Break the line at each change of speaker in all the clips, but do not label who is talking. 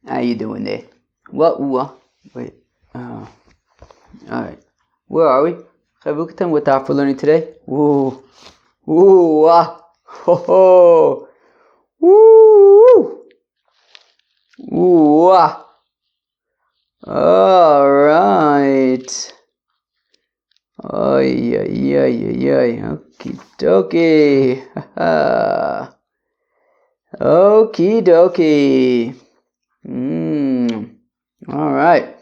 How you doing there? What? Wait. Alright. Where are we? Chavukatan, what daf we're learning today? Ho ho. Alright. Okie dokie. Okie dokie. Alright.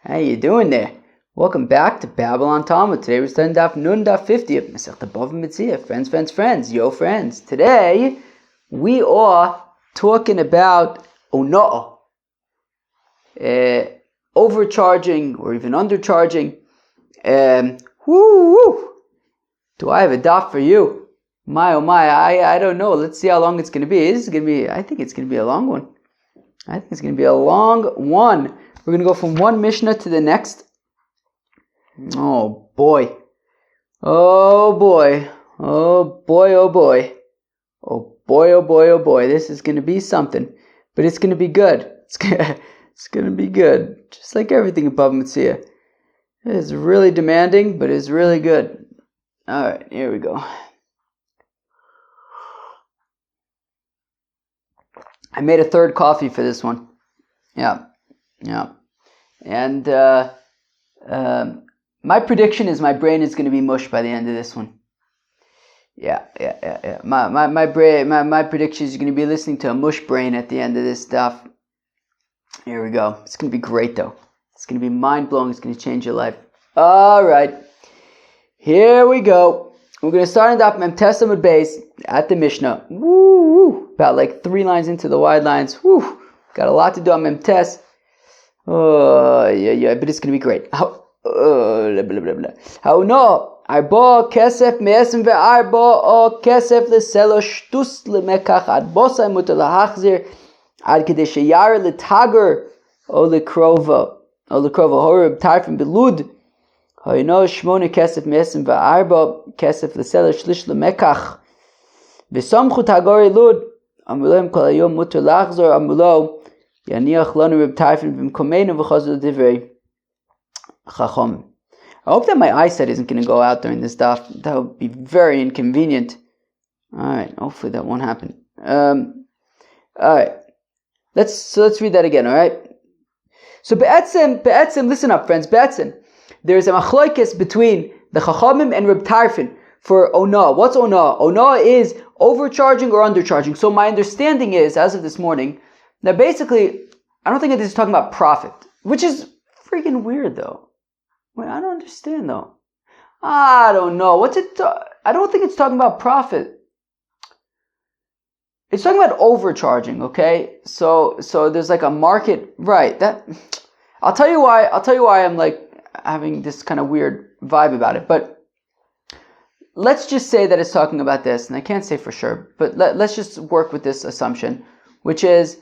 How you doing there? Welcome back to Babylon Talmud. Today we're studying daf Nun daf 50 of BavaMetzia. Friends. Yo friends. Today we are talking about ona'ah. Overcharging or even undercharging. Do I have a daf for you? My oh my, I don't know. Let's see how long it's going to be. I think it's going to be a long one. We're going to go from one Mishnah to the next. Oh boy. This is going to be something. But it's going to be good. It's going to be good. Just like everything in BavaMetzia. It is really demanding, but it's really good. Alright, here we go. I made a third coffee for this one. Yeah. And my prediction is my brain is going to be mush by the end of this one. Yeah. My prediction is you're going to be listening to a mush brain at the end of this stuff. Here we go. It's going to be great though. It's going to be mind-blowing. It's going to change your life. Alright. Here we go. We're going to start in daf Mem Tes Amud Beis at the Mishnah. About like 3 lines into the wide lines. Got a lot to do on Mem Tes. But it's going to be great. How no? Arba kesef me'esim ve'arba o kesef leselo shtus lemekach ad bosa mutar lahachzir ad kedei sheyar letager o lekrova horib tarfim belud. Hayno shmona kesef me'esim ve'arba kesef leselo shlish lemekach v'samchu tagori lud amulem kol hayom mutar lahachzir amulo yaniach lanu rib tarfim v'mkomeinu v'chazul divrei chacham. I hope that my eyesight isn't going to go out during this daf. That would be very inconvenient. Alright, hopefully that won't happen. Alright. Let's read that again, alright? So be'etzim, listen up friends, be'etzim. There's a machlokes between the Chachamim and Reb Tarfon for ona'ah. What's ona'ah? Ona'ah is overcharging or undercharging. So my understanding is, as of this morning, that basically, I don't think this is talking about profit, which is freaking weird though. Wait, I don't understand though. I don't know. I don't think it's talking about profit. It's talking about overcharging, okay? So there's like a market, right? I'll tell you why I'm like having this kind of weird vibe about it. But let's just say that it's talking about this, and I can't say for sure, but let's just work with this assumption, which is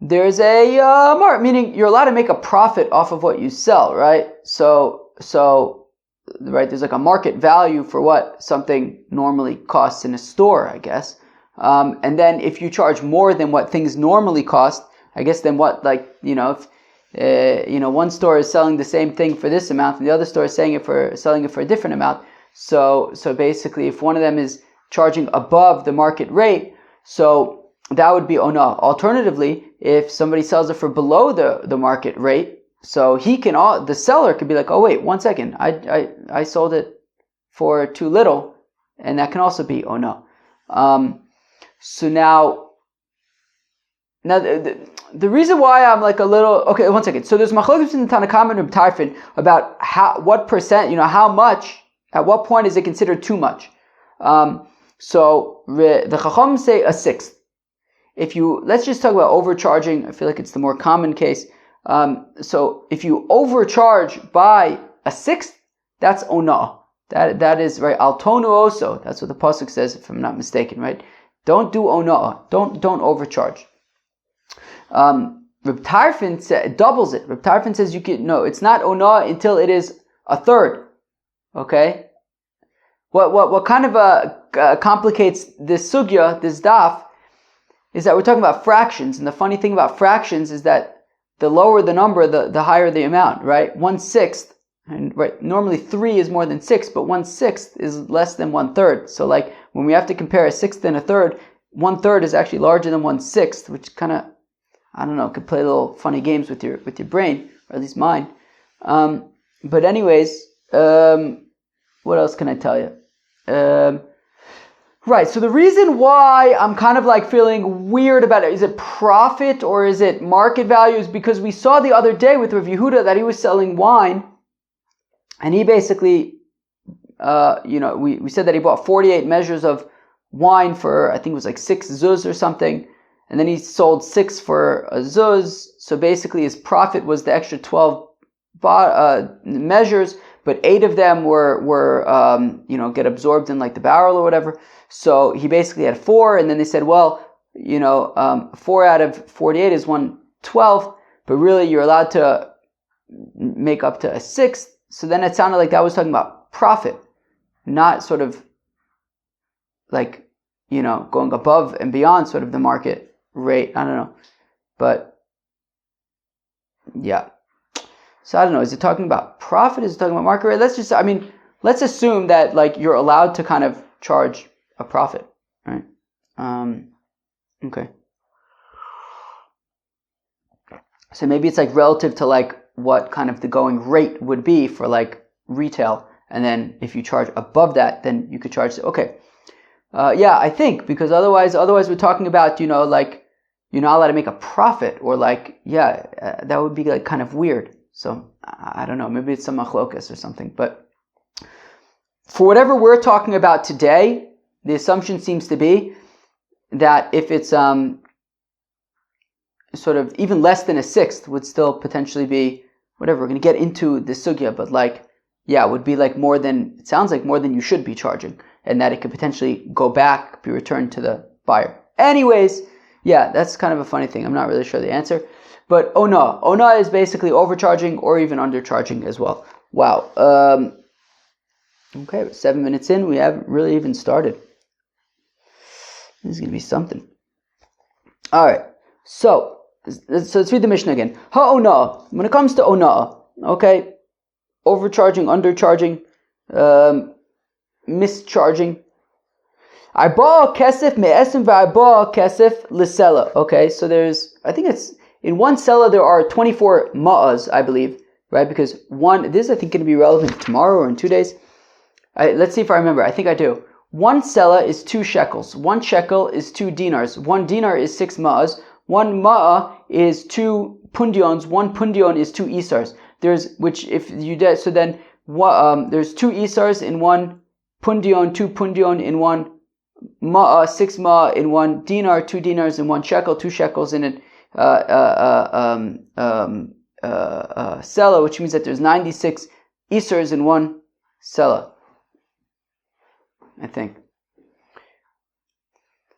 there's a market, meaning you're allowed to make a profit off of what you sell, right? So right, there's like a market value for what something normally costs in a store, I guess. And then if you charge more than what things normally cost, I guess then what, like, if one store is selling the same thing for this amount and the other store is selling it for a different amount. So basically if one of them is charging above the market rate, so that would be ona'ah. Alternatively, if somebody sells it for below the market rate, so the seller could be like, oh wait, 1 second, I sold it for too little, and that can also be ona'ah. So now the reason why I'm like a little, okay, 1 second. So there's machlokes in the Tanakh and Reb Tarfon about what percent, how much, at what point is it considered too much. So the Chacham say a sixth. Let's just talk about overcharging. I feel like it's the more common case. So if you overcharge by a sixth, that's ona'ah. That is right. Al tonu also. That's what the pasuk says, if I'm not mistaken, right? Don't do ona'ah. Don't overcharge. Reb Tarfon doubles it. Reb Tarfon says it's not ona'ah until it is a third. Okay. What kind of complicates this sugya, this daf, is that we're talking about fractions, and the funny thing about fractions is that the lower the number, the higher the amount, right? 1/6, and right, normally 3 is more than 6, but 1/6 is less than 1/3. So like when we have to compare a sixth and a third, 1/3 is actually larger than 1/6, which kind of, I don't know, could play little funny games with your brain, or at least mine. But anyways, what else can I tell you? Right, so the reason why I'm kind of like feeling weird about it, is it profit or is it market value, is because we saw the other day with Rav Yehuda that he was selling wine, and he basically, we said that he bought 48 measures of wine for, I think it was like 6 zuz or something, and then he sold 6 for a zuz, so basically his profit was the extra 12 measures, but 8 of them were get absorbed in like the barrel or whatever. So he basically had 4, and then they said, well, 4 out of 48 is 1/12, but really you're allowed to make up to a 1/6. So then it sounded like that was talking about profit, not sort of like, going above and beyond sort of the market rate. I don't know, but yeah. So I don't know, is it talking about profit? Is it talking about market rate? Let's assume that like you're allowed to kind of charge a profit, right? Okay. So maybe it's like relative to like what kind of the going rate would be for like retail, and then if you charge above that, then you could charge. Okay. Yeah, I think, because otherwise we're talking about, like you're not allowed to make a profit, or like, that would be like kind of weird. So I don't know, maybe it's some machlokas or something. But for whatever we're talking about today, the assumption seems to be that if it's sort of even less than a 1/6 would still potentially be whatever. We're going to get into the sugya, but like, it would be like it sounds like more than you should be charging, and that it could potentially go back, be returned to the buyer. Anyways, that's kind of a funny thing. I'm not really sure the answer. But ona is basically overcharging or even undercharging as well. Wow. Okay, 7 minutes in, we haven't really even started. This is going to be something. All right, so let's read the Mishnah again. Ha'ona, when it comes to ona, okay, overcharging, undercharging, mischarging. Arba kesef me'esim v'arba kesef l'sela. Okay, so I think it's, in one sela there are 24 ma'as, I believe, right? Because this is I think going to be relevant tomorrow or in 2 days. Let's see if I remember. I think I do. One sela is 2 shekels. 1 shekel is 2 dinars. 1 dinar is 6 ma'as. 1 ma'a is 2 pundions. 1 pundion is 2 isars. There's 2 isars in 1 pundion, 2 pundion in 1 ma'a, 6 ma'a in 1 dinar, 2 dinars in 1 shekel, 2 shekels in it. Sela, which means that there's 96 isars in 1 sela, I think.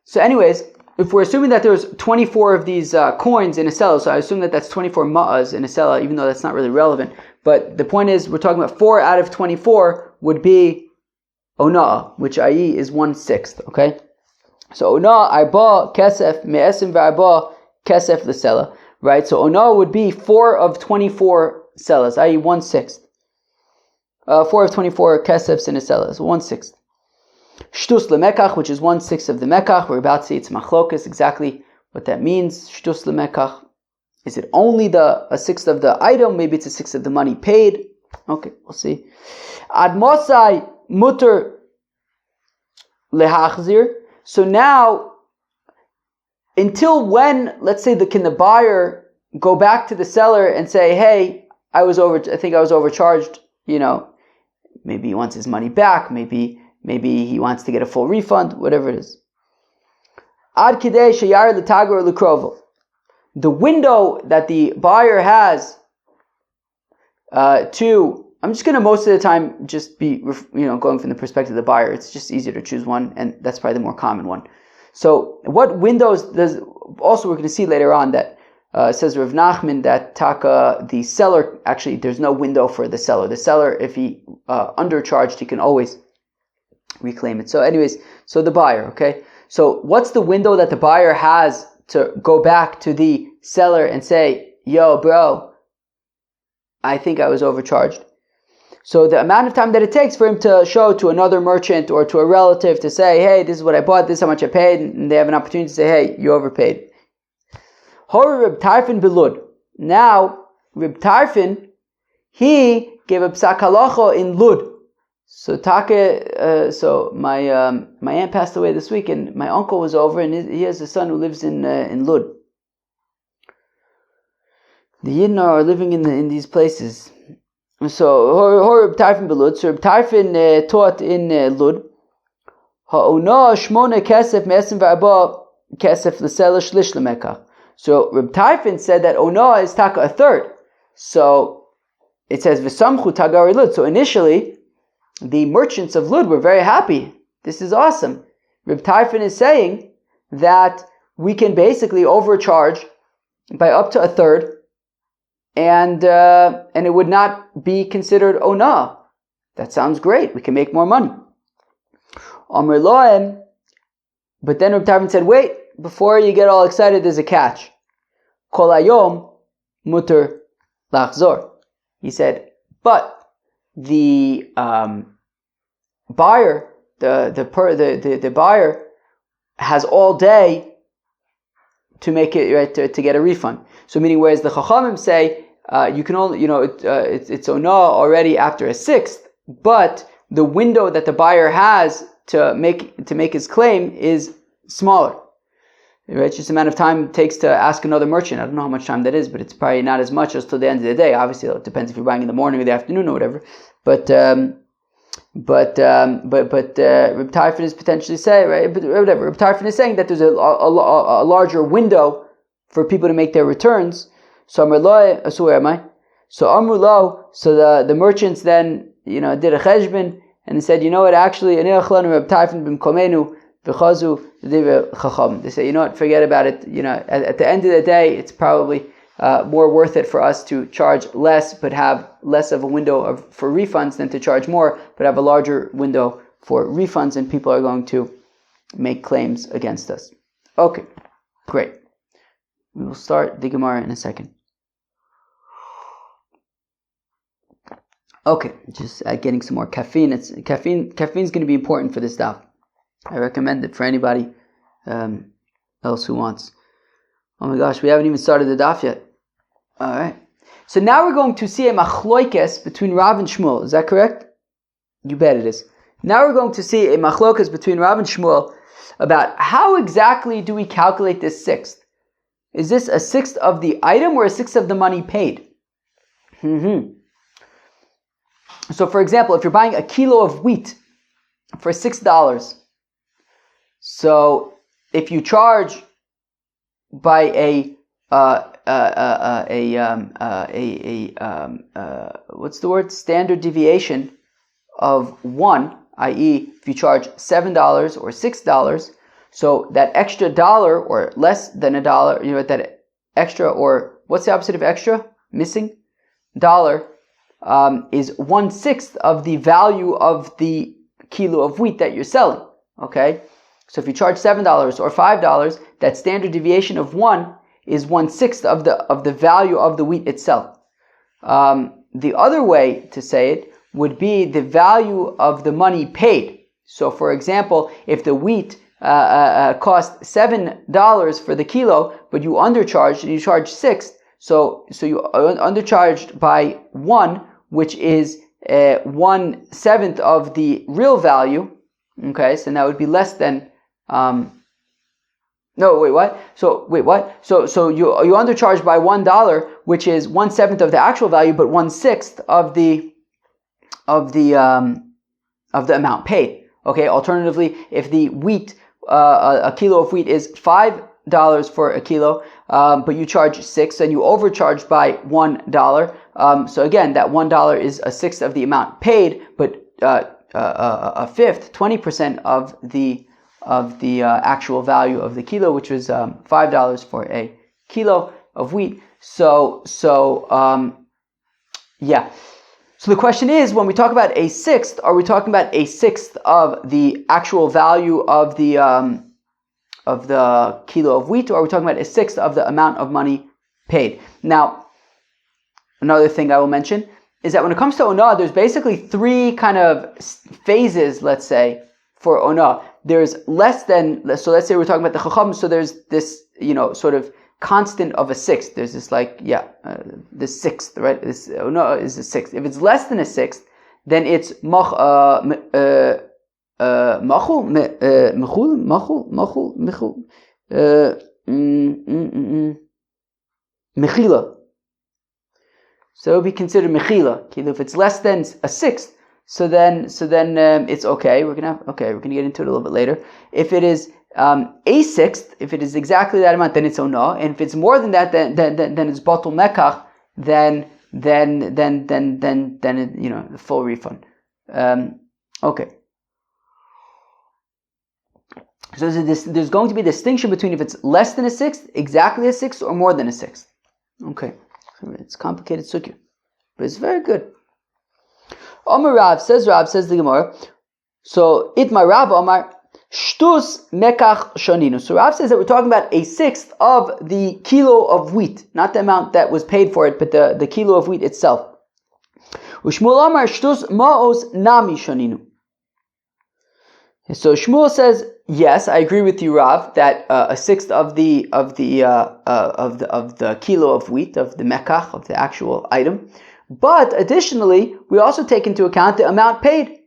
So anyways, if we're assuming that there's 24 of these coins in a sela, so I assume that that's 24 ma'as in a sela, even though that's not really relevant. But the point is, we're talking about 4 out of 24 would be ona, which i.e. is 1/6, okay? So ona, arba, kesef, me'esim v'arba, kesef l'sela, right? So ona would be 4 of 24 selas, i.e. 1/6. 4 of 24 kesefs in a sela, so 1/6. Shtus lemekach, which is 1/6 of the mekach. We're about to see it's machlokas, exactly what that means. Shtus lemekach. Is it only a 1/6 of the item? Maybe it's a 1/6 of the money paid. Okay, we'll see. Ad mosai mutter lehachzir. So now, until when, let's say, can the buyer go back to the seller and say, hey, I think I was overcharged, maybe he wants his money back, maybe he wants to get a full refund, whatever it is. Ad kidei sheyar l'tager l'krovo. The window that the buyer has I'm just going to most of the time just be, going from the perspective of the buyer. It's just easier to choose one, and that's probably the more common one. So what windows also we're going to see later on that says Rav Nachman that the seller, actually there's no window for the seller. The seller, if he undercharged, he can always reclaim it. So anyways, so the buyer, okay? So what's the window that the buyer has to go back to the seller and say, yo, bro, I think I was overcharged? So the amount of time that it takes for him to show to another merchant or to a relative to say, hey, this is what I bought, this is how much I paid, and they have an opportunity to say, hey, you overpaid. Hor Reb Tarfon belud. Now, Reb Tarfon, he gave a psak halacha in Lud. So my aunt passed away this week, and my uncle was over, and he has a son who lives in Lud. The Yidden are living in these places. So Reb Tarfon belud. So Reb Tarfon taught in Lud. Ha'ona shmona kesef me'esim v'arba kesef l'sela shlish l'mekach. So Reb Tarfon said that ona is taka a third. So it says v'samchu tagari Lud. So initially, the merchants of Lud were very happy. This is awesome. Reb Tarfon is saying that we can basically overcharge by up to a third, and it would not be considered ona. That sounds great. We can make more money. Amr loem. But then Reb Tarfon said, wait, before you get all excited, there's a catch. Kol hayom muter lachzor. He said, but the buyer, the buyer has all day to make it right to get a refund. So meaning, whereas the Chachamim say you can only, it's ona already after a sixth, but the window that the buyer has to make his claim is smaller. Right? It's just the amount of time it takes to ask another merchant. I don't know how much time that is, but it's probably not as much as till the end of the day. Obviously, it depends if you're buying in the morning or the afternoon or whatever. But Reb Tarfon is potentially saying, right? But whatever. Reb Tarfon is saying that there's a larger window for people to make their returns. So where am I? So Amrulo. So the merchants then did a cheshbon and they said, you know what? Actually, Reb Tarfon b'mkomenu. They say, you know what, forget about it. At the end of the day, it's probably more worth it for us to charge less, but have less of a window for refunds than to charge more, but have a larger window for refunds, and people are going to make claims against us. Okay, great. We will start the Gemara in a second. Okay, just getting some more caffeine. Caffeine is going to be important for this daf. I recommend it for anybody else who wants. Oh my gosh, we haven't even started the daf yet. All right. So now we're going to see a machloikes between Rav and Shmuel. Is that correct? You bet it is. Now we're going to see a machloikes between Rav and Shmuel about how exactly do we calculate this sixth. Is this a sixth of the item or a sixth of the money paid? So for example, if you're buying a kilo of wheat for $6, so if you charge by standard deviation of 1, i.e. if you charge $7 or $6, so that extra dollar or less than a dollar, that extra, or what's the opposite of extra? Missing? Dollar is 1/6 of the value of the kilo of wheat that you're selling. Okay? So if you charge $7 or $5, that standard deviation of 1 is 1/6 of the value of the wheat itself. The other way to say it would be the value of the money paid. So for example, if the wheat cost $7 for the kilo, but you undercharged and you charged 6, so you undercharged by 1, which is 1/7 of the real value. Okay, so that would be less than. So you undercharged by $1, which is 1/7 of the actual value, but 1/6 of the amount paid. Okay. Alternatively, if the wheat, a kilo of wheat is $5 for a kilo, but you charge 6, and you overcharge by $1. So again, that $1 is 1/6 of the amount paid, but a fifth, 20% of the actual value of the kilo, which was $5 for a kilo of wheat. So the question is, when we talk about a sixth, are we talking about a sixth of the actual value of the kilo of wheat, or are we talking about a sixth of the amount of money paid? Now, another thing I will mention is that when it comes to onah, there's basically three kind of phases, let's say, for onah. There's less than, so let's say we're talking about the chacham, so there's this, sort of constant of a sixth. There's this the sixth, right? This onah is a sixth. If it's less than a sixth, then it's mechula. So it would be considered mechila. If it's less than a sixth, so then it's okay. We're gonna get into it a little bit later. If it is a sixth, if it is exactly that amount, then it's onah. And if it's more than that, then it's batul mekach. Then the full refund. Okay. So there's going to be a distinction between if it's less than a sixth, exactly a sixth, or more than a sixth. Okay. It's complicated sugya, but it's very good. Omar Rav says the Gemara. So Itmar Rav Omar shtus mekach shoninu. So Rav says that we're talking about a sixth of the kilo of wheat, not the amount that was paid for it, but the kilo of wheat itself. Ushmuel Omar shtus ma'os nami shoninu. So Shmuel says, yes, I agree with you, Rav, that a sixth of the kilo of wheat, of the mekach, of the actual item. But additionally, we also take into account the amount paid,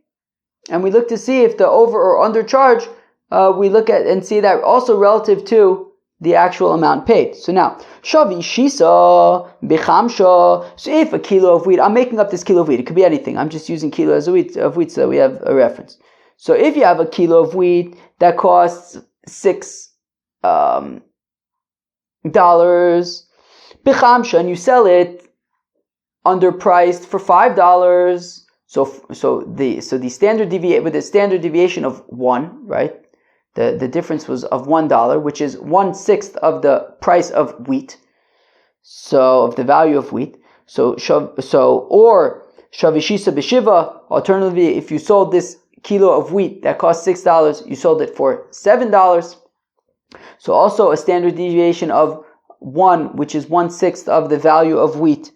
and we look to see if the over or undercharge. We look at and see that also relative to the actual amount paid. So now, shavi shisa bichamsha. So if a kilo of wheat, I'm making up this kilo of wheat. It could be anything. I'm just using kilo as of wheat so that we have a reference. So if you have a kilo of wheat that costs $6, bichamsha, and you sell it underpriced for $5, so the standard deviation of 1, right? The difference was of $1, which is 1/6 of the price of wheat, so of the value of wheat. Or shavishisa b'shiva. Alternatively, if you sold this kilo of wheat that cost $6, you sold it for $7. So also a standard deviation of 1, which is 1/6 of the value of wheat.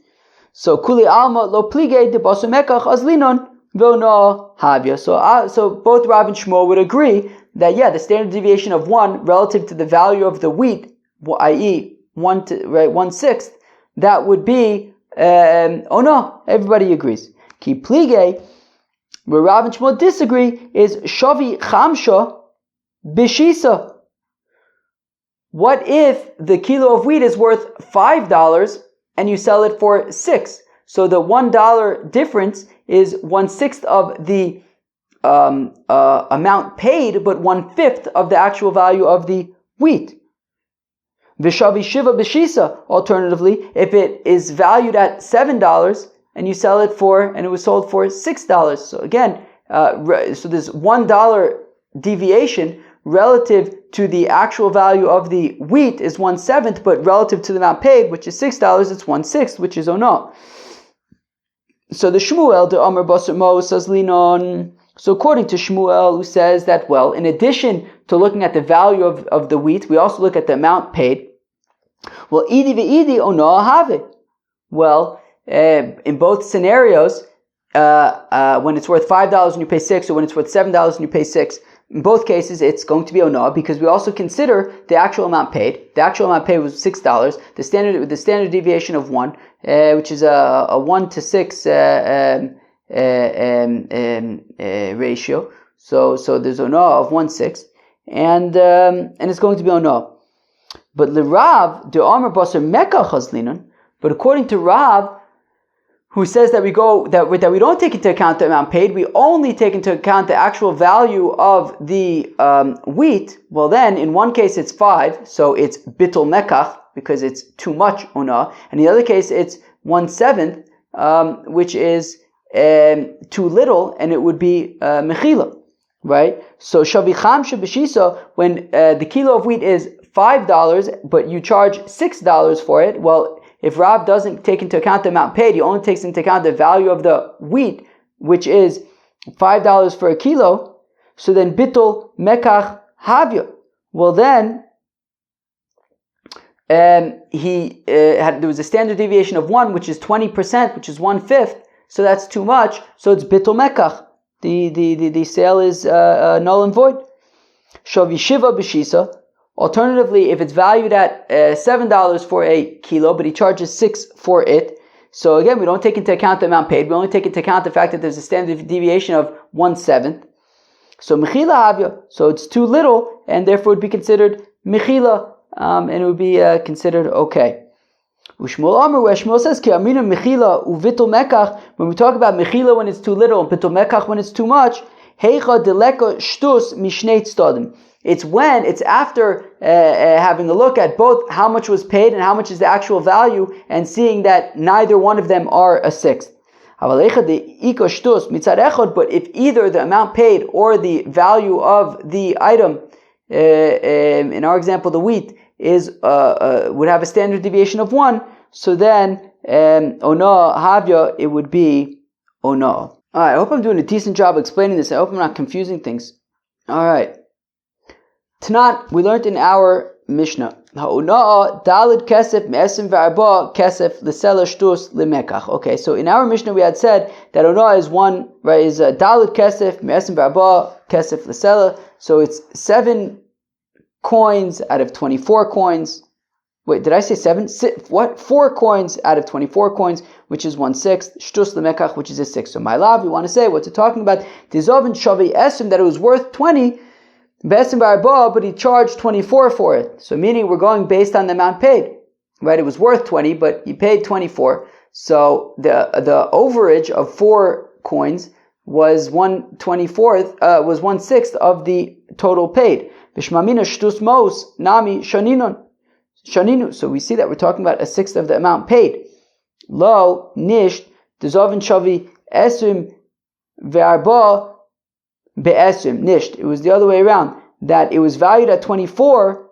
So kuli alma lo plige de basumekach azlinon v'ona havya. So both Rav and Shmuel would agree that the standard deviation of 1 relative to the value of the wheat, i.e. 1/6, that would be no. Everybody agrees. Ki plige. Where Rav and Shmuel disagree is shavi chamsha bishisa. What if the kilo of wheat is worth $5 and you sell it for $6? So the $1 difference is 1/6 of the amount paid, but 1/5 of the actual value of the wheat. Vishavi shiva bishisa. Alternatively, if it is valued at $7 and you sell it and it was sold for $6. So again, so this $1 deviation relative to the actual value of the wheat is 1/7, but relative to the amount paid, which is $6, it's 1/6, which is onah. So the Shmuel, the Amar Basar Mo says linon. So according to Shmuel, who says that, well, in addition to looking at the value of the wheat, we also look at the amount paid. Well, idi ve'idi onah have. Well, in both scenarios, when it's worth $5 and you pay $6, or when it's worth $7 and you pay $6, in both cases it's going to be onah, because we also consider the actual amount paid. The actual amount paid was $6. The standard deviation of 1, which is a 1/6 ratio. So there's onah of 1/6, and it's going to be onah. But l'Rav de Amar Basar Mekach Hazlinon. But according to Rav, who says that we don't take into account the amount paid, we only take into account the actual value of the wheat. Well, then in one case it's 5, so it's bittul mekach because it's too much onah, and in the other case it's 1/7, which is too little, and it would be mechila, right? So shavicham shebeshisa, when the kilo of wheat is $5, but you charge $6 for it. Well, if Rav doesn't take into account the amount paid, he only takes into account the value of the wheat, which is $5 for a kilo. So then bittul mekach havya. well then, there was a standard deviation of 1, which is 20%, which is 1/5, so that's too much, so it's bitul mekach. The sale is null and void. Shavi shiva b'shisa. Alternatively, if it's valued at $7 for a kilo, but he charges 6 for it, so again, we don't take into account the amount paid, we only take into account the fact that there's a standard deviation of 1/7. So mechila havya, so it's too little, and therefore it would be considered mechila, and it would be considered okay. Ushmul Amr, where Shmuel says, Ki amina mechila uvitul mekach, when we talk about mechila when it's too little and vitul mekach when it's too much, heicha deleka shtus mishnei tzdadim. It's after having a look at both how much was paid and how much is the actual value, and seeing that neither one of them are a sixth. But if either the amount paid or the value of the item, in our example the wheat, is would have a standard deviation of 1, so then ona havya, it would be ona. Alright, I hope I'm doing a decent job explaining this. I hope I'm not confusing things. Alright. Tanat, we learned in our Mishnah, Ha'una'a dalid kesef me'esim v'arba kesef l'sela shtus l'mekach. Okay, so in our Mishnah we had said that Una'a is one, right, is dalid kesef me'esim v'arba kesef l'sela, so it's 7 coins out of 24 coins. Wait, did I say 7? 4 coins out of 24 coins, which is 1/6. Shtus l'mekach, which is a 6. So my love, we want to say, what's it talking about? Tizovin shavi esim, that it was worth 20, be'esim v'arba, but he charged 24 for it. So meaning we're going based on the amount paid, right? It was worth 20, but he paid 24. So the overage of 4 coins was 1/24, was 1/6 of the total paid. Bishmamina shtus mos nami shaninu. So we see that we're talking about a 1/6 of the amount paid. Lo nisht dezovin shavi esim ve'arba be'esim nisht. It was the other way around, that it was valued at 24,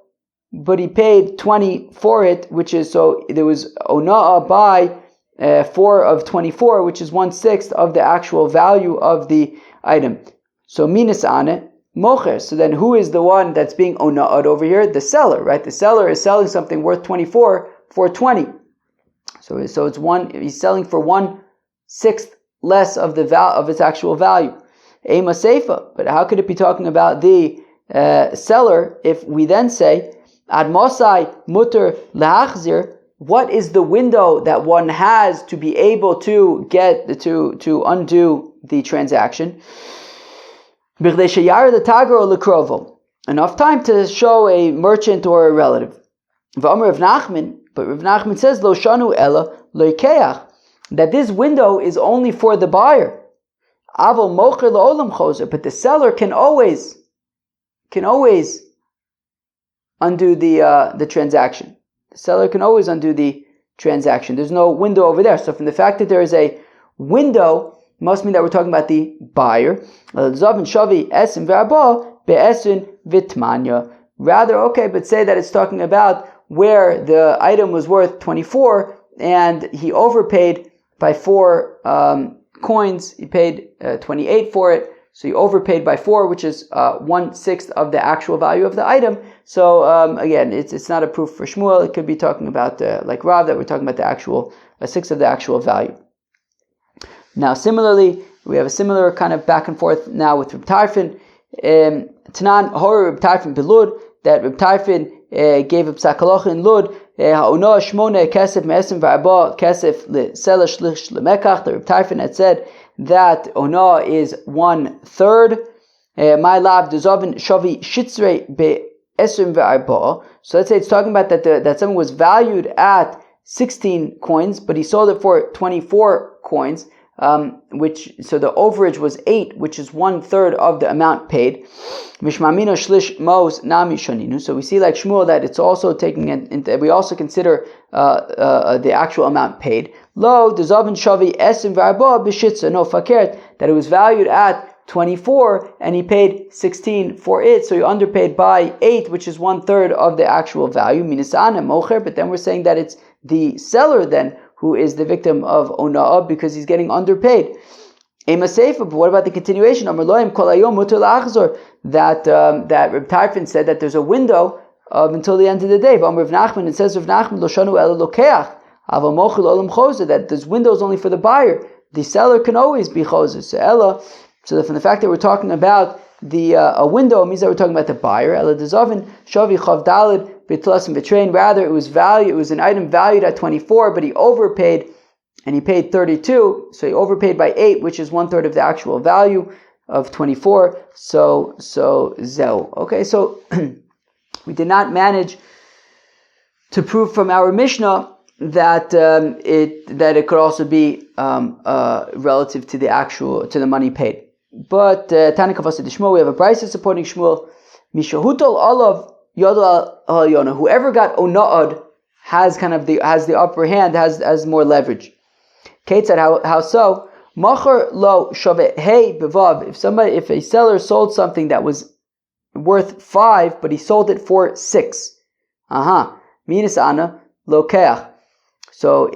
but he paid 20 for it, which is, so there was ona'a by 4 of 24, which is 1/6 of the actual value of the item. So minas ane mocher. So then who is the one that's being ona'ad over here? The seller, right? The seller is selling something worth 24 for 20. So it's he's selling for 1/6 less of the of its actual value. Ema seifa. But how could it be talking about the seller if we then say ad mosai muter lahachzir? What is the window that one has to be able to get to undo the transaction? Enough time to show a merchant or a relative. But Rav Nachman says lo shanu ella lo yikeach, that this window is only for the buyer. Aval mocher la'olam choser, but the seller can always undo the transaction. The seller can always undo the transaction. There's no window over there. So from the fact that there is a window, must mean that we're talking about the buyer. Rather, okay, but say that it's talking about where the item was worth 24 and he overpaid by 4 coins. He paid 28 for it, so he overpaid by 4, which is 1/6 of the actual value of the item. So again, it's not a proof for Shmuel. It could be talking about like Rav, that we're talking about the actual 1/6 of the actual value. Now, similarly, we have a similar kind of back and forth now with Reb Tarfon. Tanan hor Reb Tarfon belud, that Reb Tarfon gave a psak halacha in Lud. Ha'unah shmona kesef me'esim v'arba kesef l'sela shlish l'mekach. The Reb Tarfon had said that onah is 1/3. My lab dezovin shavi shitzrei be'esim v'arba. So let's say it's talking about that something was valued at 16 coins, but he sold it for 24 coins. So the overage was 8, which is 1/3 of the amount paid. Mishmamino shlish mos nami shaninu. So we see like Shmuel that it's also taking into, we also consider the actual amount paid. Lo dezavin shavi esim v'arba b'shitza, no fakert, that it was valued at 24 and he paid 16 for it, so he underpaid by 8, which is 1/3 of the actual value. Minisana mocher, but then we're saying that it's the seller then who is the victim of ona'ah because he's getting underpaid. Ema Seifa, but what about the continuation? Amar Loim Kol Hayom Mutar La'achzor. That Reb Tarfon said that there's a window until the end of the day. V'Amar Rav Nachman, it says Rav Nachman Lo Shanu Ela Lokeach Aval Mochel Olam Choser, that there's windows only for the buyer. The seller can always be choser. So Ella, so from the fact that we're talking about the a window, means that we're talking about the buyer. Ella Dezovin Shavi Chav Dalid B'Tlas and B'Train. Rather, it was an item valued at 24, but he overpaid, and he paid 32. So he overpaid by 8, which is 1/3 of the actual value of 24. So Zeu. Okay, so we did not manage to prove from our Mishnah that it could also be relative to the money paid. But Tana Kavasa de Shmuel, we have a brisa supporting Shmuel. Mishahutol olav yodal halyona. Whoever got ona'ad has the upper hand, has more leverage. Kate said, how so? Machar lo shaveh hey bevav. If a seller sold something that was worth 5, but he sold it for 6. Minas ana lokeach. So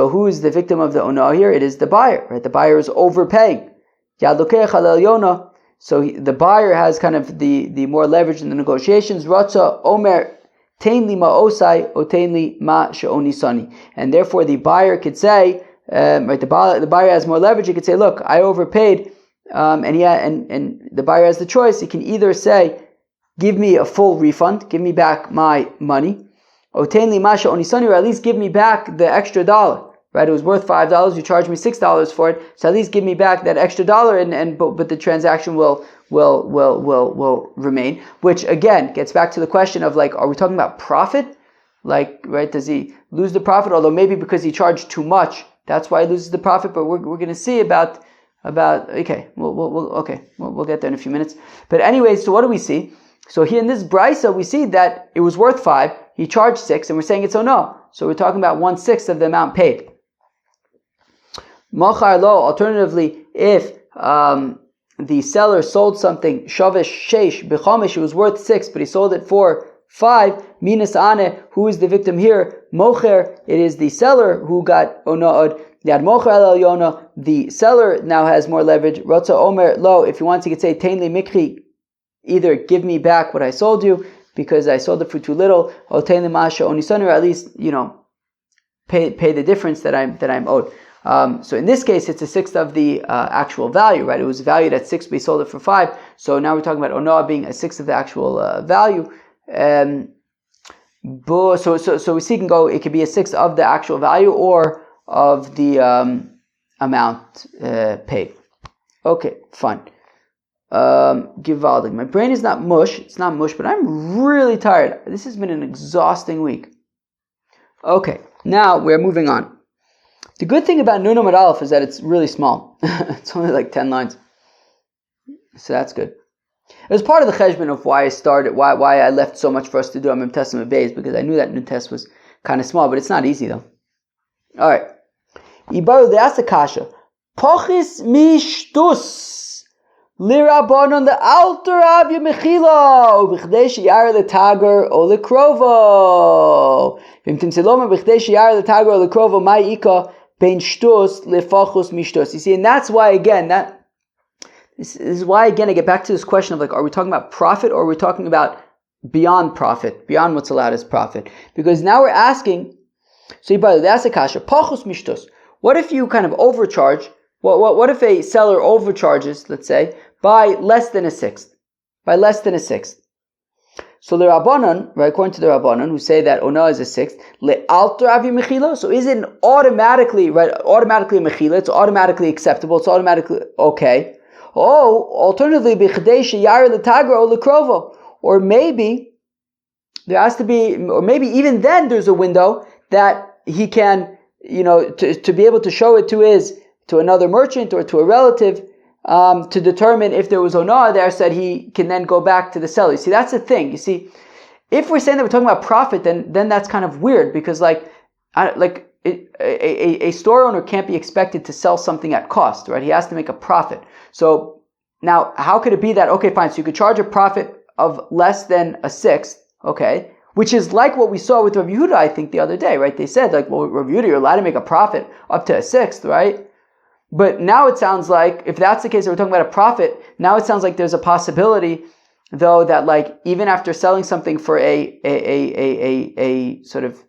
who is the victim of the onah here? It is the buyer, right? The buyer is overpaying. Yad lokeach al elyona. So the buyer has kind of the more leverage in the negotiations. Ratza omer tein li ma osai o tein li ma she'oni sani. And therefore the buyer could say, right, the buyer has more leverage. He could say, look, I overpaid, and the buyer has the choice. He can either say, give me a full refund, give me back my money, or at least give me back the extra $1. Right, it was worth $5. You charged me $6 for it, so at least give me back that extra $1, but the transaction will remain. Which again gets back to the question of, like, are we talking about profit? Like, right, does he lose the profit? Although maybe because he charged too much, that's why he loses the profit. But we're going to see about okay, we'll get there in a few minutes. But anyway, so what do we see? So here in this brisa, we see that it was worth 5. He charged 6, and we're saying it's no. So we're talking about 1/6 of the amount paid. Machar lo. Alternatively, if the seller sold something shavesh sheish b'chomesh, it was worth 6, but he sold it for 5. Minas ane. Who is the victim here? Mocher. It is the seller who got ona'od. Yad mocher el yona. The seller now has more leverage. Rotza omer lo. If he wants, he could say tein li mikri. Either give me back what I sold you because I sold it for too little, or tein li ma she'oni sani, or at least pay the difference that I'm owed. So in this case, it's 1/6 of the actual value, right? It was valued at 6, but he sold it for 5. So now we're talking about onoah being 1/6 of the actual value. So we see it could be 1/6 of the actual value or of the amount paid. Okay, fine. Givaldig. My brain is not mush. It's not mush, but I'm really tired. This has been an exhausting week. Okay, now we're moving on. The good thing about Nun Amud Aleph is that it's really small. It's only like 10 lines. So that's good. It was part of the cheshbon of why I left so much for us to do on Mem Tes and Beis, because I knew that Nun Tes was kind of small, but it's not easy though. Alright. Ibaru de Asakasha. Pochis mishtus. Lirabonon the alter avya mechila ubichdei sheyar letager o lekrovo. V'imtim seloma bichdei sheyar letager o lekrovo ma'ika ben shtus lefachus mishtus. You see, and that's why again this is why again I get back to this question of, like, are we talking about profit or are we talking about beyond profit, beyond what's allowed as profit? Because now we're asking. So that's a kasha. Pachus mishtus. What if you kind of overcharge? What if a seller overcharges, let's say, by less than 1/6? By less than 1/6. So the Rabbanan, right, according to the Rabbanan, who say that Onah is 1/6, le'alter avi mechila. So is it automatically a mechila? It's automatically acceptable. It's automatically okay. Oh, alternatively, b'chadei sheyar l'tagra o l'krovo. Or maybe there has to be, or maybe even then there's a window that he can, to be able to show it to another merchant or to a relative, to determine if there was onah there, so that he can then go back to the seller. You see, that's the thing. You see, if we're saying that we're talking about profit, then that's kind of weird, because a store owner can't be expected to sell something at cost, right? He has to make a profit. So now, how could it be that, okay, fine, so you could charge a profit of less than 1/6, okay, which is like what we saw with Rav Yehuda, I think, the other day, right? They said, like, well, Rav Yehuda, you're allowed to make a profit up to 1/6, right? But now it sounds like, if that's the case, we're talking about a profit, now it sounds like there's a possibility, though, that like even after selling something for a sort of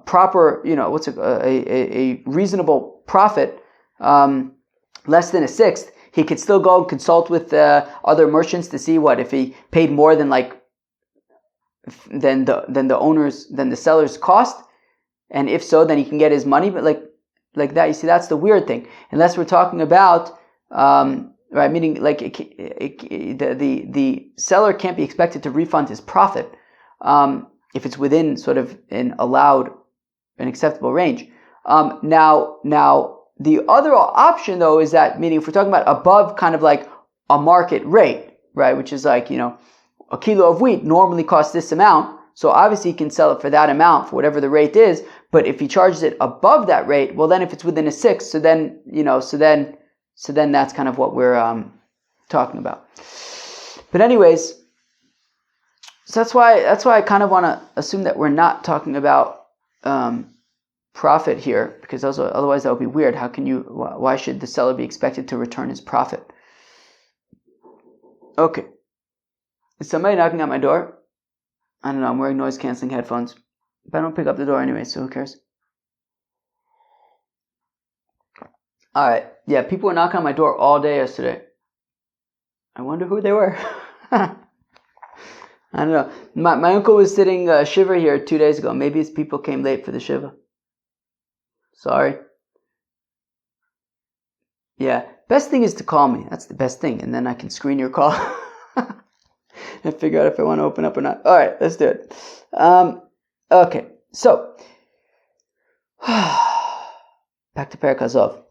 proper, a reasonable profit, less than a sixth, he could still go and consult with other merchants to see what if he paid more than the seller's cost, and if so, then he can get his money. But like that, you see, that's the weird thing. Unless we're talking about right, meaning like the seller can't be expected to refund his profit if it's within sort of an acceptable range. Now the other option though is that, meaning if we're talking about above kind of like a market rate, right, which is like, a kilo of wheat normally costs this amount, so obviously he can sell it for that amount for whatever the rate is. But if he charges it above that rate, well, then if it's within a sixth, so then that's kind of what we're talking about. But anyways, so that's why I kind of want to assume that we're not talking about profit here, because otherwise that would be weird. Why should the seller be expected to return his profit? Okay. Is somebody knocking at my door? I don't know, I'm wearing noise cancelling headphones. But I don't pick up the door anyway, so who cares? Alright, yeah, people were knocking on my door all day yesterday. I wonder who they were. I don't know. My uncle was sitting shiva here 2 days ago. Maybe his people came late for the shiva. Sorry. Yeah, best thing is to call me. That's the best thing. And then I can screen your call and figure out if I want to open up or not. Alright, let's do it. Okay, so back to Perek Hazov.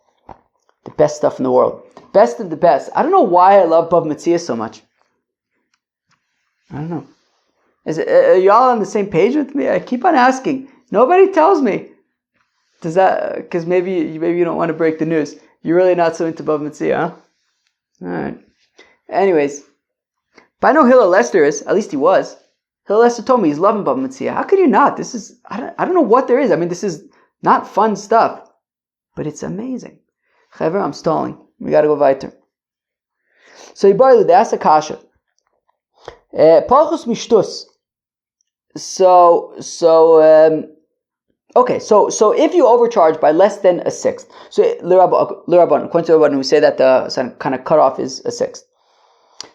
The best stuff in the world. The best of the best. I don't know why I love BavaMetzia so much. I don't know. Are y'all on the same page with me? I keep on asking. Nobody tells me. Does that, because maybe you don't want to break the news. You're really not so into BavaMetzia, huh? Alright. Anyways. But I know Hillel Lester is. At least he was. Hillel Lester told me he's loving BavaMetzia. How could you not? This is, I don't know what there is. I mean, this is not fun stuff. But it's amazing. Chaver, I'm stalling. We gotta go weiter. So they asked a kasha. Palchus mishtus. Okay, so if you overcharge by less than a sixth, so l'Rabban, according to Rabban, who say that the kind of cutoff is a sixth.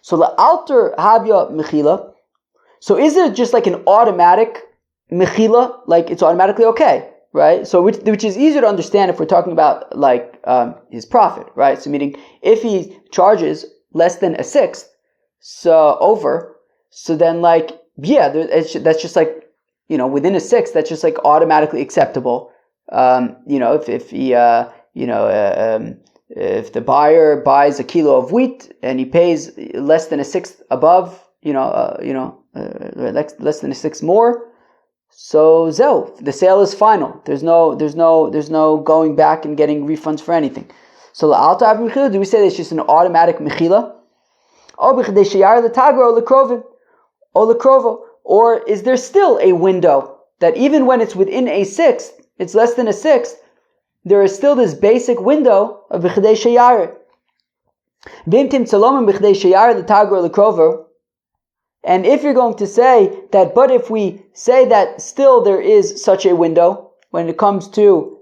So la'alter habya mechila. So is it just like an automatic mechila, like it's automatically okay, right? So which is easier to understand if we're talking about like his profit, right? So meaning if he charges less than a sixth, so then like that's just like, within a sixth, that's just like automatically acceptable. If the buyer buys a kilo of wheat and he pays less than a sixth above, less than a sixth more, so the sale is final. There's no going back and getting refunds for anything. So la'alta av mechila, do we say that it's just an automatic mechila? Or is there still a window that even when it's within a sixth, it's less than a sixth, there is still this basic window of b'chidei sheyar. V'imtim tzalomim b'chidei sheyar l'tagor l'krover. And if you're going to say that, but if we say that still there is such a window when it comes to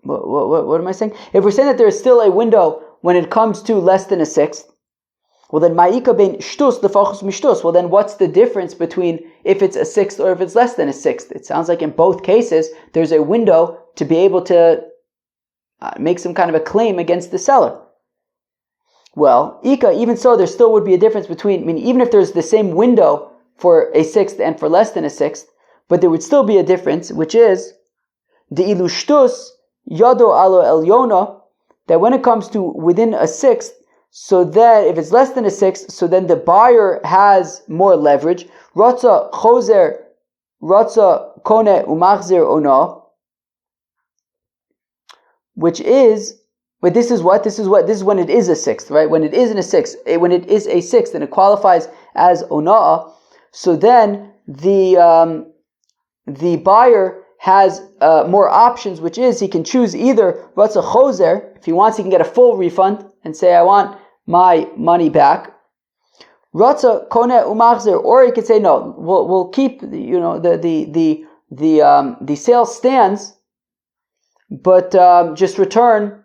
what am I saying? If we're saying that there is still a window when it comes to less than a sixth, well then ma'ika bein shtus lefachos mishtus. Well then what's the difference between if it's a sixth or if it's less than a sixth? It sounds like in both cases there's a window to be able to make some kind of a claim against the seller. Well, ika, even so, there still would be a difference between, even if there's the same window for a sixth and for less than a sixth, but there would still be a difference, which is the ilushtus yado alo elyona, that when it comes to within a sixth, so that if it's less than a sixth, so then the buyer has more leverage. Ratza chozer, ratza kone umachzir ona, which is, but this is when it is a sixth, right? When it is a sixth and it qualifies as ona'ah, so then the buyer has more options, which is he can choose either Ratza Choser, if he wants he can get a full refund and say I want my money back. Ratza Koneh Umachzer, or he could say no, we'll keep the sale stands, but just return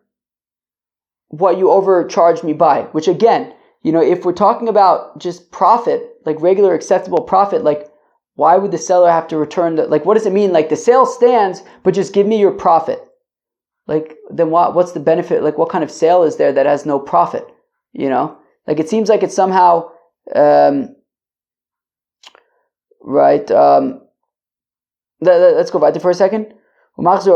what you overcharged me by. Which again, if we're talking about just profit, like regular acceptable profit, like why would the seller have to return what does it mean? Like the sale stands, but just give me your profit. Like then what's the benefit? Like what kind of sale is there that has no profit? Like it seems like it's somehow right. Let's go back for a second. But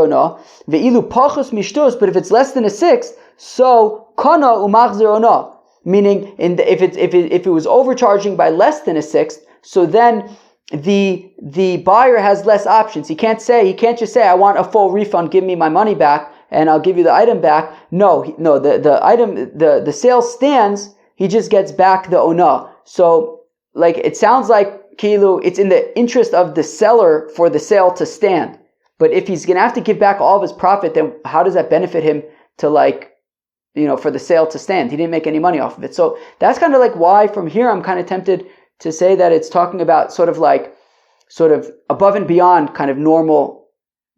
if it's less than a sixth, so kana umachzer ono, meaning if it was overcharging by less than a sixth, so then the buyer has less options. He can't just say I want a full refund, give me my money back, and I'll give you the item back. No, the sale stands. He just gets back the ona. So like it sounds like kilu, it's in the interest of the seller for the sale to stand. But if he's going to have to give back all of his profit, then how does that benefit him to for the sale to stand? He didn't make any money off of it. So that's kind of like why from here I'm kind of tempted to say that it's talking about sort of above and beyond kind of normal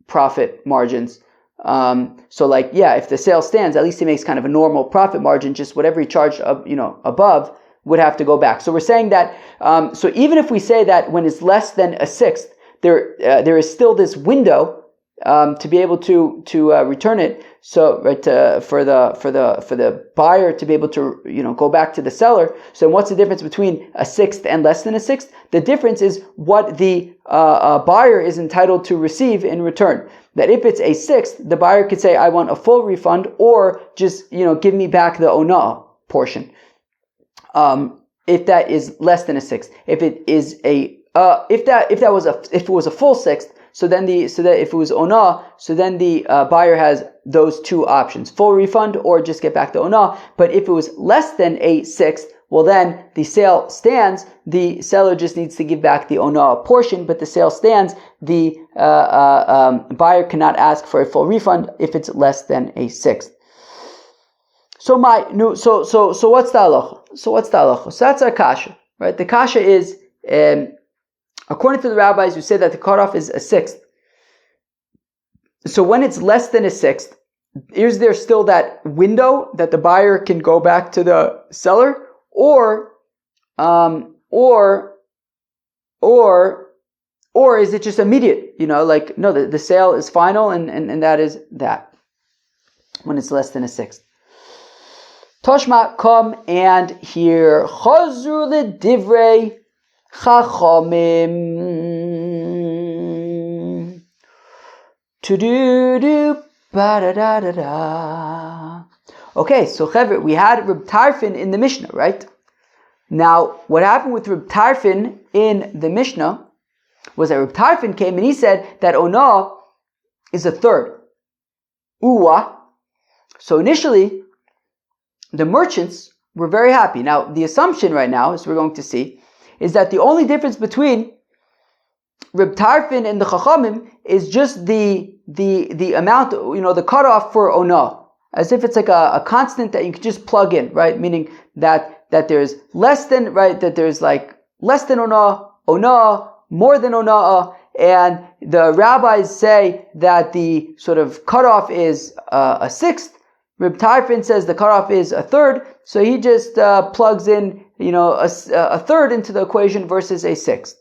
profit margins. If the sale stands, at least he makes kind of a normal profit margin, just whatever he charged above would have to go back. So we're saying that, so even if we say that when it's less than a sixth, there is still this window to be able to return it. So for the buyer to be able to go back to the seller. So what's the difference between a sixth and less than a sixth? The difference is what the buyer is entitled to receive in return. That if it's a sixth, the buyer could say I want a full refund, or just give me back the ona portion. If that is less than a sixth, if it is if it was a full sixth, so then if it was ona, so then the buyer has those two options: full refund or just get back the ona. But if it was less than a sixth, well then the sale stands. The seller just needs to give back the ona portion, but the sale stands. The buyer cannot ask for a full refund if it's less than a sixth. So what's the halacha? So that's our kasha, right? The kasha is, according to the rabbis who say that the cutoff is a sixth. So when it's less than a sixth, is there still that window that the buyer can go back to the seller, or is it just immediate? No, the sale is final and that is that. When it's less than a sixth. Toshma, come and hear. Chazru l'divrei chachamim. To-do-do, ba-da-da-da-da. Okay, so Chevre, we had Reb Tarfin in the Mishnah, right? Now, what happened with Reb Tarfin in the Mishnah was that Reb Tarfin came and he said that Ona is a third. Uwa. So initially, the merchants were very happy. Now, the assumption right now, as we're going to see, is that the only difference between Reb Tarfin and the Chachamim is just the amount, the cutoff for Ona. As if it's like a constant that you can just plug in, right? Meaning that there's less than, right? That there's less than Ona, more than Ona, and the rabbis say that the sort of cutoff is a sixth. Reb Tarfin says the cutoff is a third, so he just plugs in, a third into the equation versus a sixth.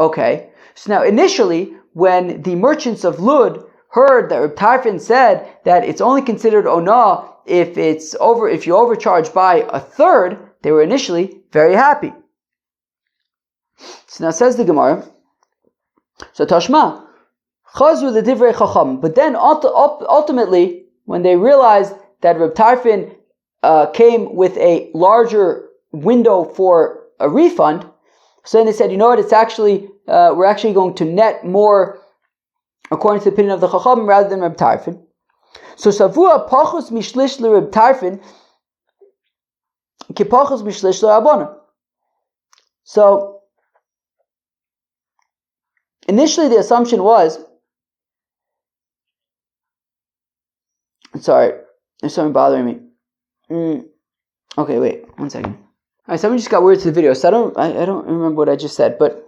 Okay. So now initially, when the merchants of Lud heard that Reb Tarfin said that it's only considered Ona if you overcharge by a third, they were initially very happy. So now says the Gemara, so Tashma, Chazru l'divrei chacham. But then ultimately, when they realized that Reb Tarfin came with a larger window for a refund, so then they said, it's actually, we're actually going to net more according to the opinion of the Chacham rather than Reb Tarfin. So Savua pachus mishlish le Reb Tarfin ki pachus mishlish le Rabbanan. So initially the assumption was, sorry, there's something bothering me. Okay, wait, 1 second. All right, something just got weird to the video, so I don't remember what I just said, but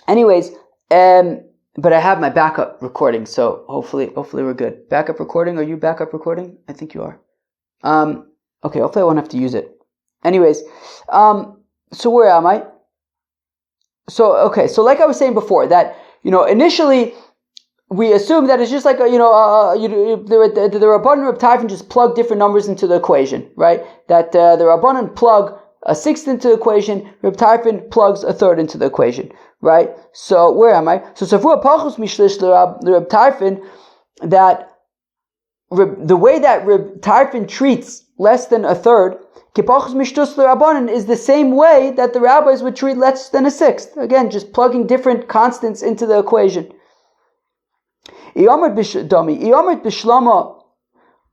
anyways, but I have my backup recording, so hopefully we're good. Backup recording? Are you backup recording? I think you are. Okay, hopefully I won't have to use it. Anyways, so where am I? So like I was saying before, that initially we assume that it's just like the Rabbanan Reb Tarfon just plug different numbers into the equation, right? That the Rabbanan plug a sixth into the equation, Reb Tarfon plugs a third into the equation, right? So where am I? So Savua Pachus Mishlish Reb Tarfon, that the way that Reb Tarfon treats less than a third, Kipachus Mishtus Rabbanan, is the same way that the rabbis would treat less than a sixth. Again, just plugging different constants into the equation. Iyamrit Bishlama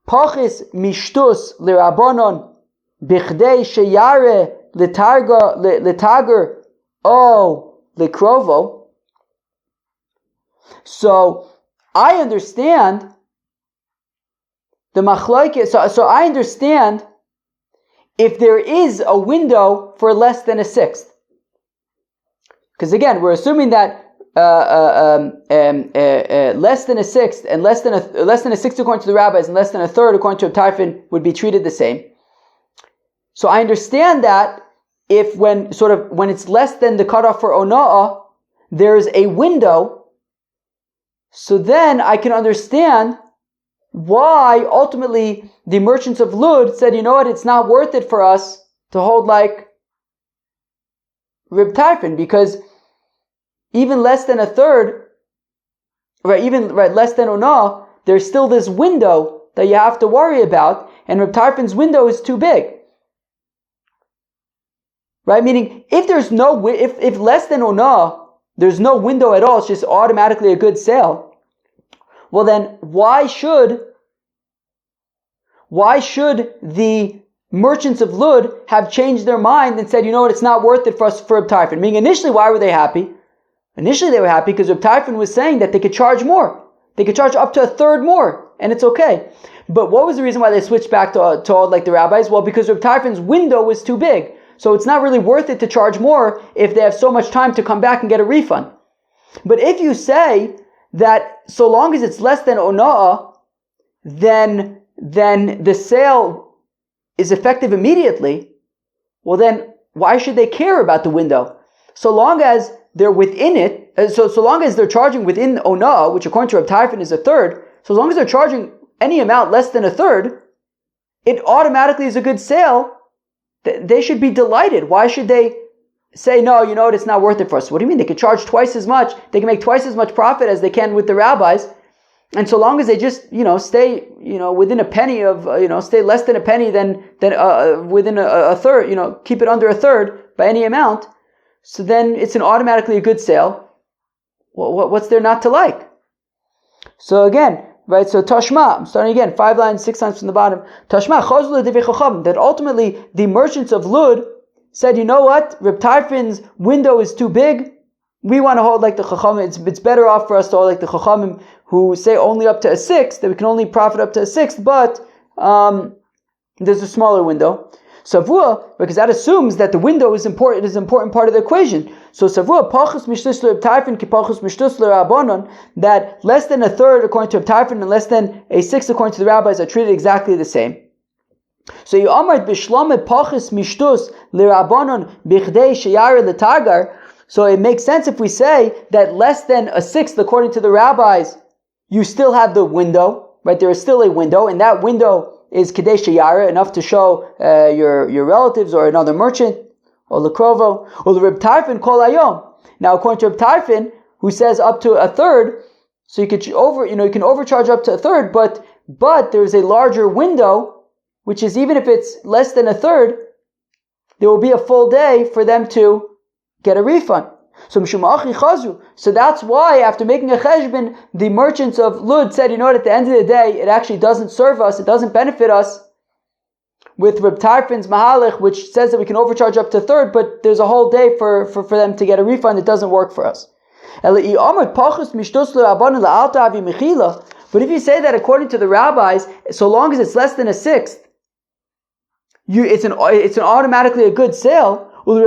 Pachis Mishtus Lirabanan Bichdei Sheyare Litager O Likrovo. So I understand the machlokes. So I understand if there is a window for less than a sixth, because again we're assuming that less than a sixth and less than a sixth according to the rabbis and less than a third according to Reb Tarfon would be treated the same. So I understand that if when it's less than the cutoff for ona'ah, there's a window. So then I can understand why ultimately the merchants of Lud said, it's not worth it for us to hold like Reb Tarfon, because even less than a third, less than ona'ah, there's still this window that you have to worry about, and Reb Tarfon's window is too big. Right? Meaning, if less than ona'ah, there's no window at all, it's just automatically a good sale. Well then, why should the merchants of Lud have changed their mind and said, it's not worth it for us for Reb Tarfon? Meaning, initially, why were they happy? Initially, they were happy because Reb Tarfon was saying that they could charge more. They could charge up to a third more, and it's okay. But what was the reason why they switched back to all like the rabbis? Well, because Reb Tarfon's window was too big. So it's not really worth it to charge more if they have so much time to come back and get a refund. But if you say that so long as it's less than ona'ah, then the sale is effective immediately, well then, why should they care about the window? So long as they're within it, so long as they're charging within ona'ah, which according to Reb Tarfon is a third, so long as they're charging any amount less than a third, it automatically is a good sale. They should be delighted. Why should they say, no, it's not worth it for us? What do you mean? They can charge twice as much. They can make twice as much profit as they can with the rabbis. And so long as they just, stay, within a penny of, stay less than a penny than within a third, keep it under a third by any amount. So then it's automatically a good sale. What's there not to like? So again, right, so Tashma, I'm starting again, 5 lines, 6 lines from the bottom. Tashma, that ultimately the merchants of Lud said, you know what, Reb Tarfon's window is too big. We want to hold like the Chachamim. It's better off for us to hold like the Chachamim who say only up to a sixth, that we can only profit up to a sixth, but there's a smaller window. Savua, because that assumes that the window is important. It is an important part of the equation. So Savua pachus mishtus Reb Tarfon ki pachus mishtus Rabbanon, that less than a third according to Reb Tarfon and less than a sixth according to the rabbis are treated exactly the same. So you amart bishlame pachus mishtus Rabbanon bichdei sheyare letagar. So it makes sense if we say that less than a sixth according to the rabbis, you still have the window, right? There is still a window, and that window is Kadesh Yara, enough to show your relatives or another merchant, or Lekrovo, or the Reb Tarfon Kol Hayom. Now, according to Reb Tarfon, who says up to a third, so you can overcharge up to a third, but there is a larger window, which is even if it's less than a third, there will be a full day for them to get a refund. So that's why, after making a cheshbon, the merchants of Lud said, at the end of the day, it actually doesn't serve us, it doesn't benefit us with Reb Tarfon's mahalach, which says that we can overcharge up to a third, but there's a whole day for them to get a refund. It doesn't work for us. But if you say that according to the rabbis, so long as it's less than a sixth, it's automatically a good sale. And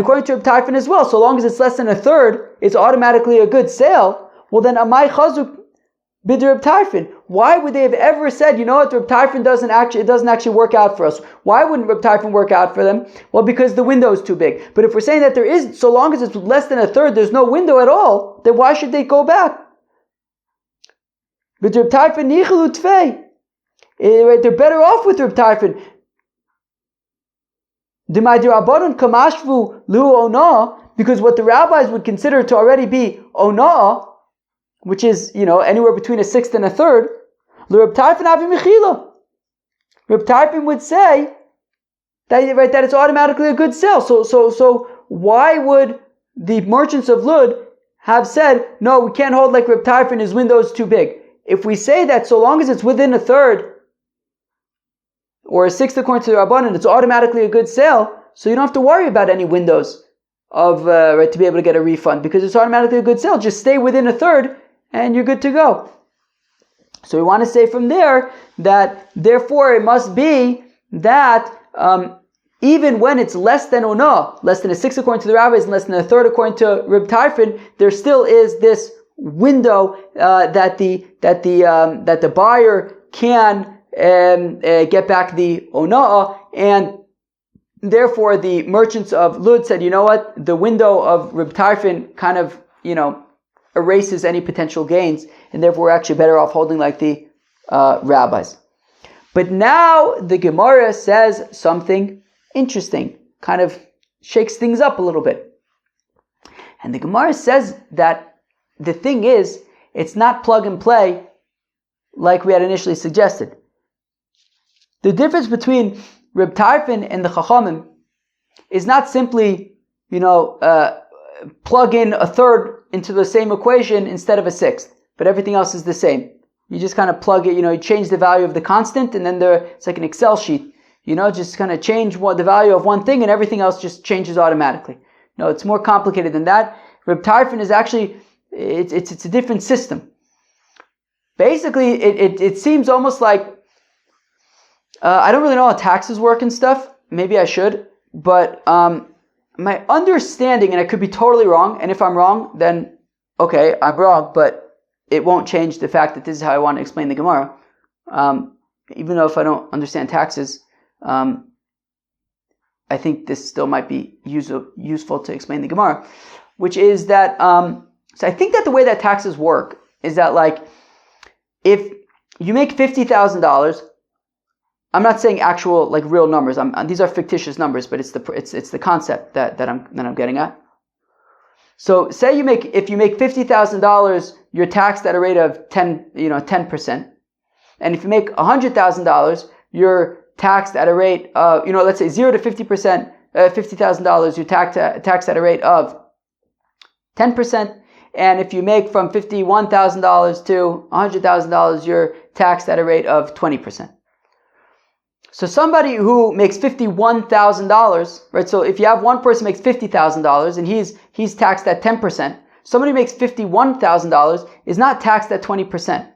according to Reb Tarfon as well, so long as it's less than a third, it's automatically a good sale. Well then, amai chazuk bid Reb Tarfon. Why would they have ever said, you know what, Reb Tarfon doesn't actually work out for us? Why wouldn't Reb Tarfon work out for them? Well, because the window is too big. But if we're saying that there is, so long as it's less than a third, there's no window at all, then why should they go back? But Reb Tarfon nichelu tfei. They're better off with Reb Tarfon. Because what the rabbis would consider to already be ona'ah, which is, anywhere between a sixth and a third, Reb Tarfon would say that it's automatically a good sale. So why would the merchants of Lud have said, no, we can't hold like Reb Tarfon, his window is too big? If we say that so long as it's within a third, or a sixth according to the Rabbanan, it's automatically a good sale, so you don't have to worry about any windows of to be able to get a refund, because it's automatically a good sale. Just stay within a third, and you're good to go. So we want to say from there that, therefore, it must be that even when it's less than ona, less than a sixth according to the rabbis, and less than a third according to Reb Tarfon, there still is this window that the buyer can get back the ona'ah, and therefore the merchants of Lud said, you know what, the window of Reb Tarfon kind of, erases any potential gains, and therefore we're actually better off holding like the rabbis. But now the Gemara says something interesting, kind of shakes things up a little bit. And the Gemara says that the thing is, it's not plug and play like we had initially suggested. The difference between Reb Tarfon and the Chachamim is not simply, plug in a third into the same equation instead of a sixth, but everything else is the same. You just kind of plug it, you change the value of the constant, and then it's like an Excel sheet. Just kind of change the value of one thing, and everything else just changes automatically. No, it's more complicated than that. Reb Tarfon is actually, it's a different system. Basically, it seems almost like, I don't really know how taxes work and stuff. Maybe I should. But my understanding, and I could be totally wrong, and if I'm wrong, then okay, I'm wrong, but it won't change the fact that this is how I want to explain the Gemara. Even though if I don't understand taxes, I think this still might be useful to explain the Gemara, which is that, so I think that the way that taxes work is that, like, if you make $50,000, I'm not saying actual, like, real numbers. These are fictitious numbers, but it's the concept that I'm getting at. So say if you make $50,000, you're taxed at a rate of 10%. And if you make $100,000, you're taxed at a rate of, let's say 0 to 50%, $50,000, you're taxed at a rate of 10%. And if you make from $51,000 to $100,000, you're taxed at a rate of 20%. So somebody who makes $51,000, right? So if you have one person makes $50,000 and he's taxed at 10%, somebody who makes $51,000 is not taxed at 20%.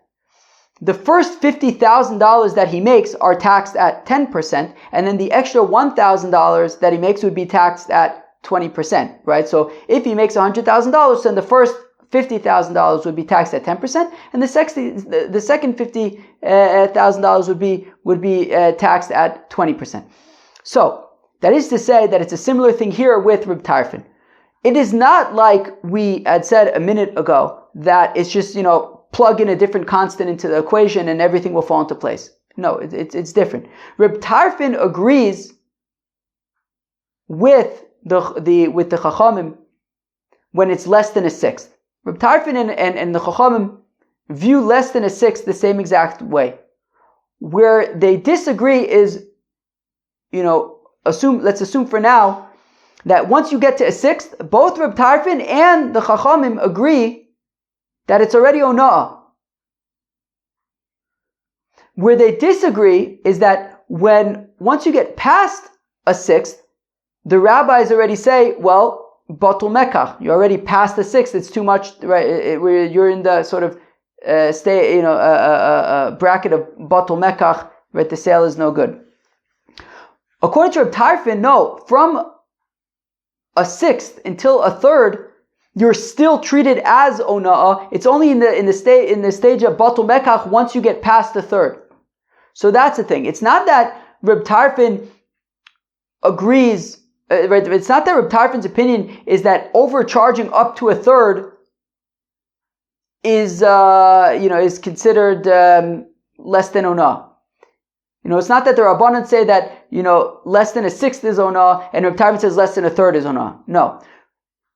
The first $50,000 that he makes are taxed at 10%, and then the extra $1,000 that he makes would be taxed at 20%, right? So if he makes $100,000, then the first $50,000 would be taxed at 10%, and the second $50,000 would be taxed at 20%. So that is to say that it's a similar thing here with Reb Tarfon. It is not like we had said a minute ago that it's just plug in a different constant into the equation and everything will fall into place. No, it's different. Reb Tarfon agrees with the Chachamim when it's less than a sixth. Reb Tarfon and the Chachamim view less than a sixth the same exact way. Where they disagree is, let's assume for now that once you get to a sixth, both Reb Tarfon and the Chachamim agree that it's already ona'ah. Where they disagree is that once you get past a sixth, the rabbis already say, well, batul mekach. You're already past the sixth. It's too much, right? You're in the sort of bracket of batul mekach, right? The sale is no good. According to Reb Tarfon, no, from a sixth until a third, you're still treated as ona'ah. It's only in the stage of batul mekach once you get past the third. So that's the thing. It's not that Reb Tarfon agrees. Right? It's not that Reb Tarfon's opinion is that overcharging up to a third is considered less than ona'ah. It's not that the Rabbanan say that less than a sixth is ona'ah, and Reb Tarfon says less than a third is ona'ah. No.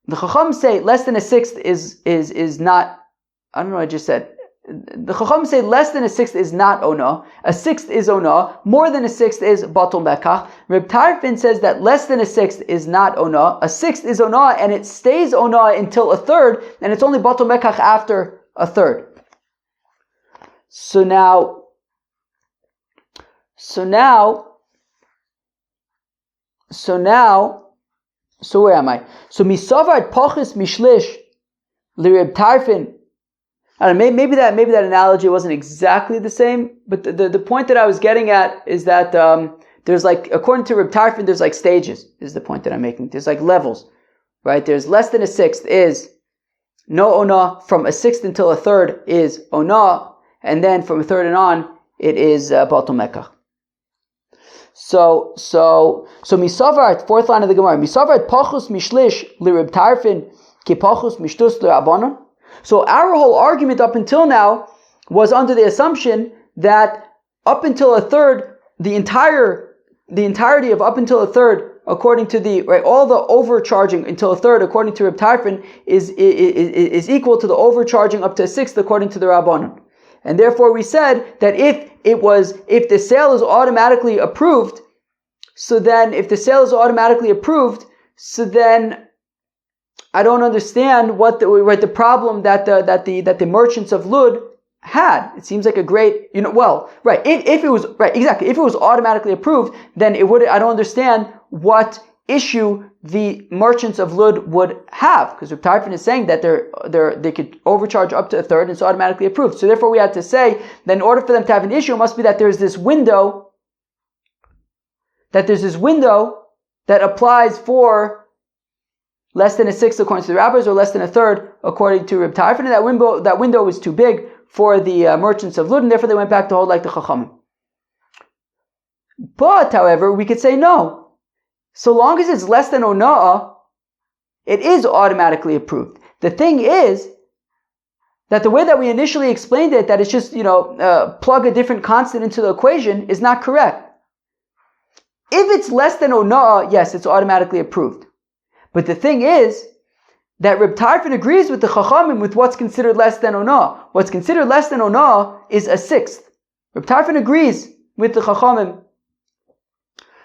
The Chacham say less than a sixth is not, I don't know what I just said. The Chacham say less than a sixth is not ona'ah. A sixth is ona'ah. More than a sixth is batul mekach. Reb Tarfon says that less than a sixth is not ona'ah. A sixth is ona'ah, and it stays ona'ah until a third, and it's only batul mekach after a third. So where am I? So misavar pochis mishlish l'Reb Tarfon. I don't know, maybe that analogy wasn't exactly the same, but the point that I was getting at is that there's according to Reb Tarfon, there's stages, is the point that I'm making. There's levels, right? There's less than a sixth is no ona'ah, from a sixth until a third is ona'ah, and then from a third and on, it is batul mekach. So misavar, fourth line of the Gemara, misavar pachus mishlish l'Reb Tarfon ki pachus mishtus l'Rabbanan. So our whole argument up until now was under the assumption that up until a third, the entirety of up until a third, according to all the overcharging until a third, according to Reb Tarfon, is equal to the overcharging up to a sixth, according to the Rabbanan. And therefore we said that if the sale is automatically approved, so then I don't understand what the problem that the merchants of Lud had. It seems like a great, if it was automatically approved, then it would. I don't understand what issue the merchants of Lud would have, because Reb Tarfon is saying that they could overcharge up to a third and it's automatically approved. So therefore we had to say that in order for them to have an issue, it must be that there's this window that applies for less than a sixth according to the rabbis, or less than a third according to Reb Tarfon, and that window was too big for the merchants of Lud, and therefore they went back to hold like the Chachamim. But, however, we could say no. So long as it's less than ona'ah, it is automatically approved. The thing is that the way that we initially explained it, that it's just plug a different constant into the equation, is not correct. If it's less than ona'ah, yes, it's automatically approved. But the thing is that Reb Tarfon agrees with the Chachamim with what's considered less than ona'ah. What's considered less than ona'ah is a sixth. Reb Tarfon agrees with the Chachamim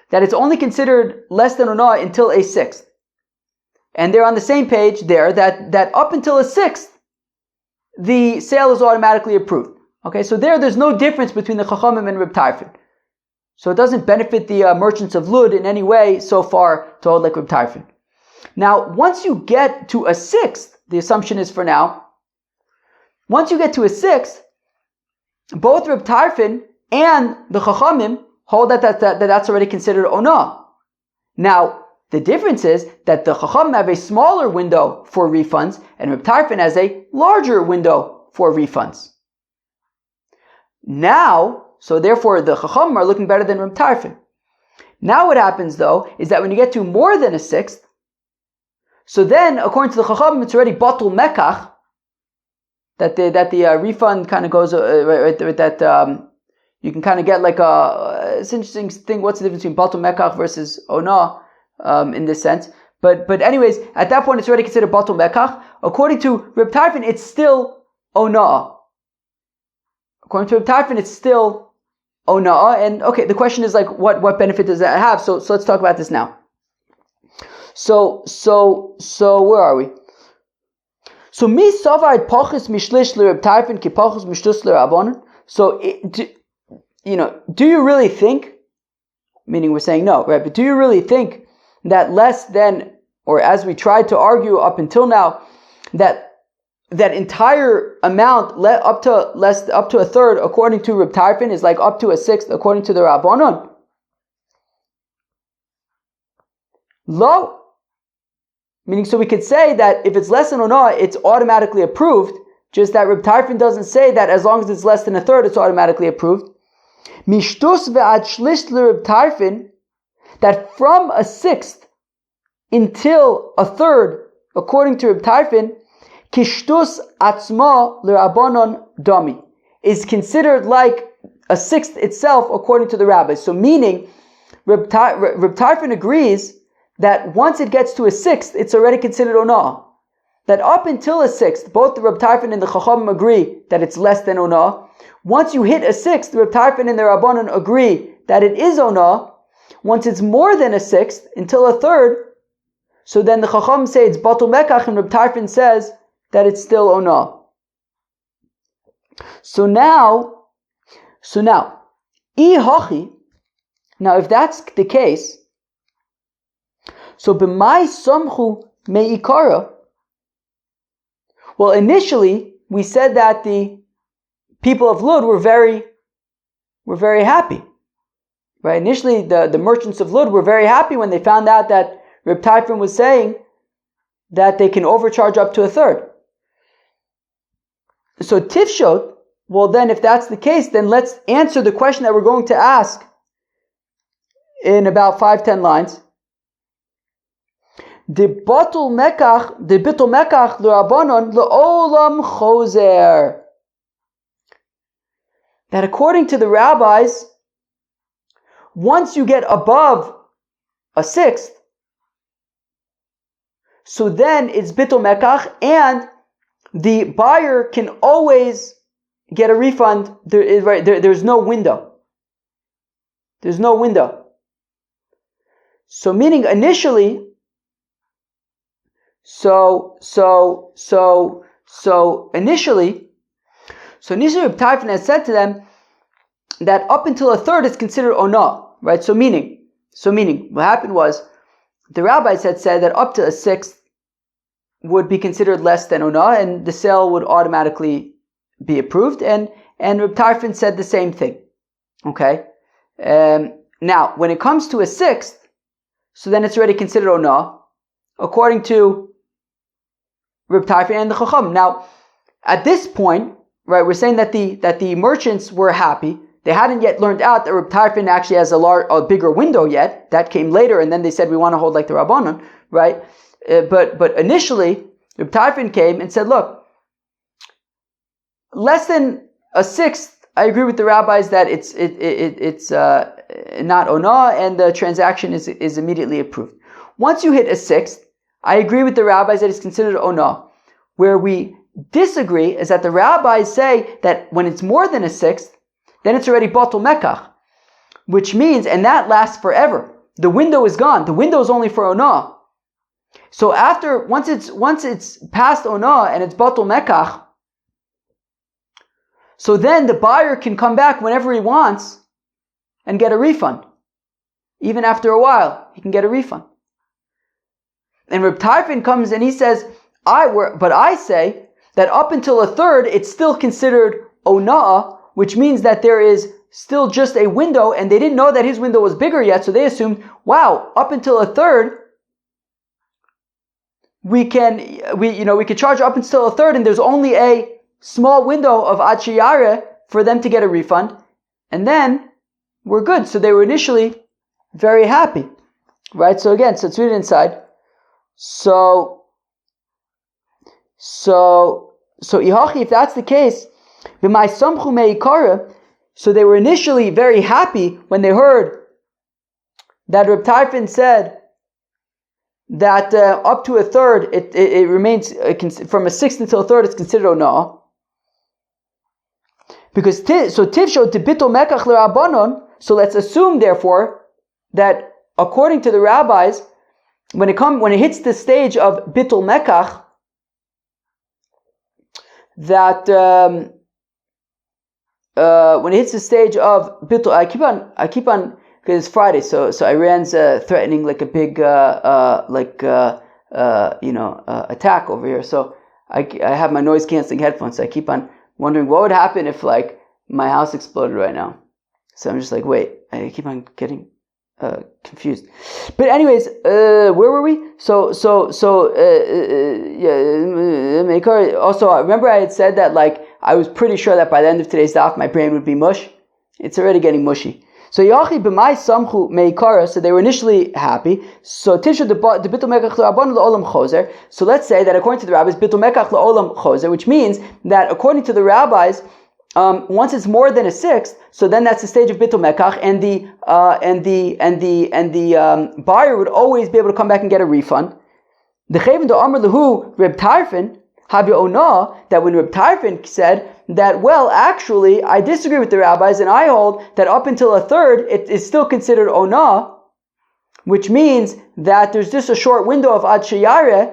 that it's only considered less than ona'ah until a sixth. And they're on the same page there that up until a sixth, the sale is automatically approved. Okay, so there's no difference between the Chachamim and Reb Tarfon. So it doesn't benefit the merchants of Lud in any way so far to hold like Reb Tarfon. Now, once you get to a sixth, the assumption is for now, once you get to a sixth, both Reb Tarfon and the Chachamim hold that's already considered ona'ah. Now, the difference is that the Chachamim have a smaller window for refunds, and Reb Tarfon has a larger window for refunds. Now, so therefore the Chachamim are looking better than Reb Tarfon. Now what happens though, is that when you get to more than a sixth, so then, according to the Chachamim, it's already batul mekach, that the refund kind of goes, you can kind of get it's an interesting thing, what's the difference between batul mekach versus ona'ah, in this sense. But anyways, at that point, it's already considered batul mekach. According to Reb Tarfon, it's still ona'ah. According to Reb Tarfon, it's still ona'ah. And okay, the question is what benefit does that have? So let's talk about this now. So where are we? So mi savar pachis mishlish l'Reb Tarfon ki pachis mishtus l'Rabbanan. So do you really think? Meaning we're saying no, right? But do you really think that less than or as we tried to argue up until now, that entire amount up to a third according to Reb Tarfon is like up to a sixth according to the Rabbanon? Lo. Meaning, so we could say that if it's less than onah, it's automatically approved, just that Reb Tarfon doesn't say that as long as it's less than a third, it's automatically approved. Mishtus ve'ad shlish l'Reb Tarfon, that from a sixth until a third, according to Reb Tarfon, kishtus atzma l'Rabbanon dami, is considered like a sixth itself according to the rabbis. So meaning, Reb Tarfon agrees that once it gets to a sixth, it's already considered onah. That up until a sixth, both the Reb Tarfon and the Chachamim agree that it's less than onah. Once you hit a sixth, the Reb Tarfon and the Rabbanon agree that it is onah. Once it's more than a sixth, until a third, so then the Chachamim say it's batul mekach, and Reb Tarfon says that it's still onah. So now, ihachi, now if that's the case, so b'mai samchu me'ikara. Well, initially we said that the people of Lud were very happy, right? Initially, the merchants of Lud were very happy when they found out that Reb Tarfon was saying that they can overcharge up to a third. So Tifshot, well then, if that's the case, then let's answer the question that we're going to ask in about 5-10 lines. The bitul mekach l'Rabbanon le'olam chozer. That according to the rabbis, once you get above a sixth, so then it's bitul mekach, and the buyer can always get a refund. There's no window. There's no window. So meaning initially, initially Reb Tarfon has said to them that up until a third is considered onah, right? So meaning, what happened was, the rabbis had said that up to a sixth would be considered less than onah, and the sale would automatically be approved, and Reb Tarfon said the same thing. Okay? Now, when it comes to a sixth, so then it's already considered onah, according to Reb Tarfon and the Chacham. Now, at this point, right, we're saying that the merchants were happy. They hadn't yet learned out that Reb Tarfon actually has a bigger window yet. That came later, and then they said we want to hold like the Rabbanon, right? But initially, Reb Tarfon came and said, look, less than a sixth, I agree with the rabbis that it's not onah, and the transaction is immediately approved. Once you hit a sixth, I agree with the rabbis that it's considered onah. Where we disagree is that the rabbis say that when it's more than a sixth, then it's already batul mekach, which means, and that lasts forever. The window is gone. The window is only for onah. So once it's past onah and it's batul mekach, so then the buyer can come back whenever he wants and get a refund. Even after a while, he can get a refund. And Reb Tarfon comes and he says, I say that up until a third, it's still considered onah, which means that there is still just a window, and they didn't know that his window was bigger yet, so they assumed, wow, up until a third, we could charge up until a third, and there's only a small window of ad sheyareh for them to get a refund, and then we're good. So they were initially very happy, right? So again, so let's read it inside. So ihachi, if that's the case, b'mai samchu me'ikara, so they were initially very happy when they heard that Reb Tarfon said that up to a third, it remains, from a sixth until a third, it's considered onah. Because tivsho bitul mekach l'Rabbanon, so let's assume therefore that according to the rabbis, when it hits the stage of bitul mekach, that when it hits the stage of bitul, I keep on because it's Friday, so Iran's threatening like a big attack over here. So I have my noise canceling headphones. So I keep on wondering what would happen if like my house exploded right now. So I'm just like, wait, I keep on getting confused. But anyways, where were we? Also, remember I had said that like I was pretty sure that by the end of today's daf my brain would be mush. It's already getting mushy. So Yachi b'may samchu meikara. So they were initially happy. So tisha the bitul mekach le'abon le'olam choser. So let's say that according to the rabbis, bitul mekach le'olam choser, which means that according to the rabbis, once it's more than a sixth, so then that's the stage of bitul mekach, and the buyer would always be able to come back and get a refund. The chayvin do amar lehu Reb Tarfon habi ona, that when Reb Tarfon said that, well, actually, I disagree with the rabbis, and I hold that up until a third, it is still considered ona, which means that there's just a short window of ad sheyareh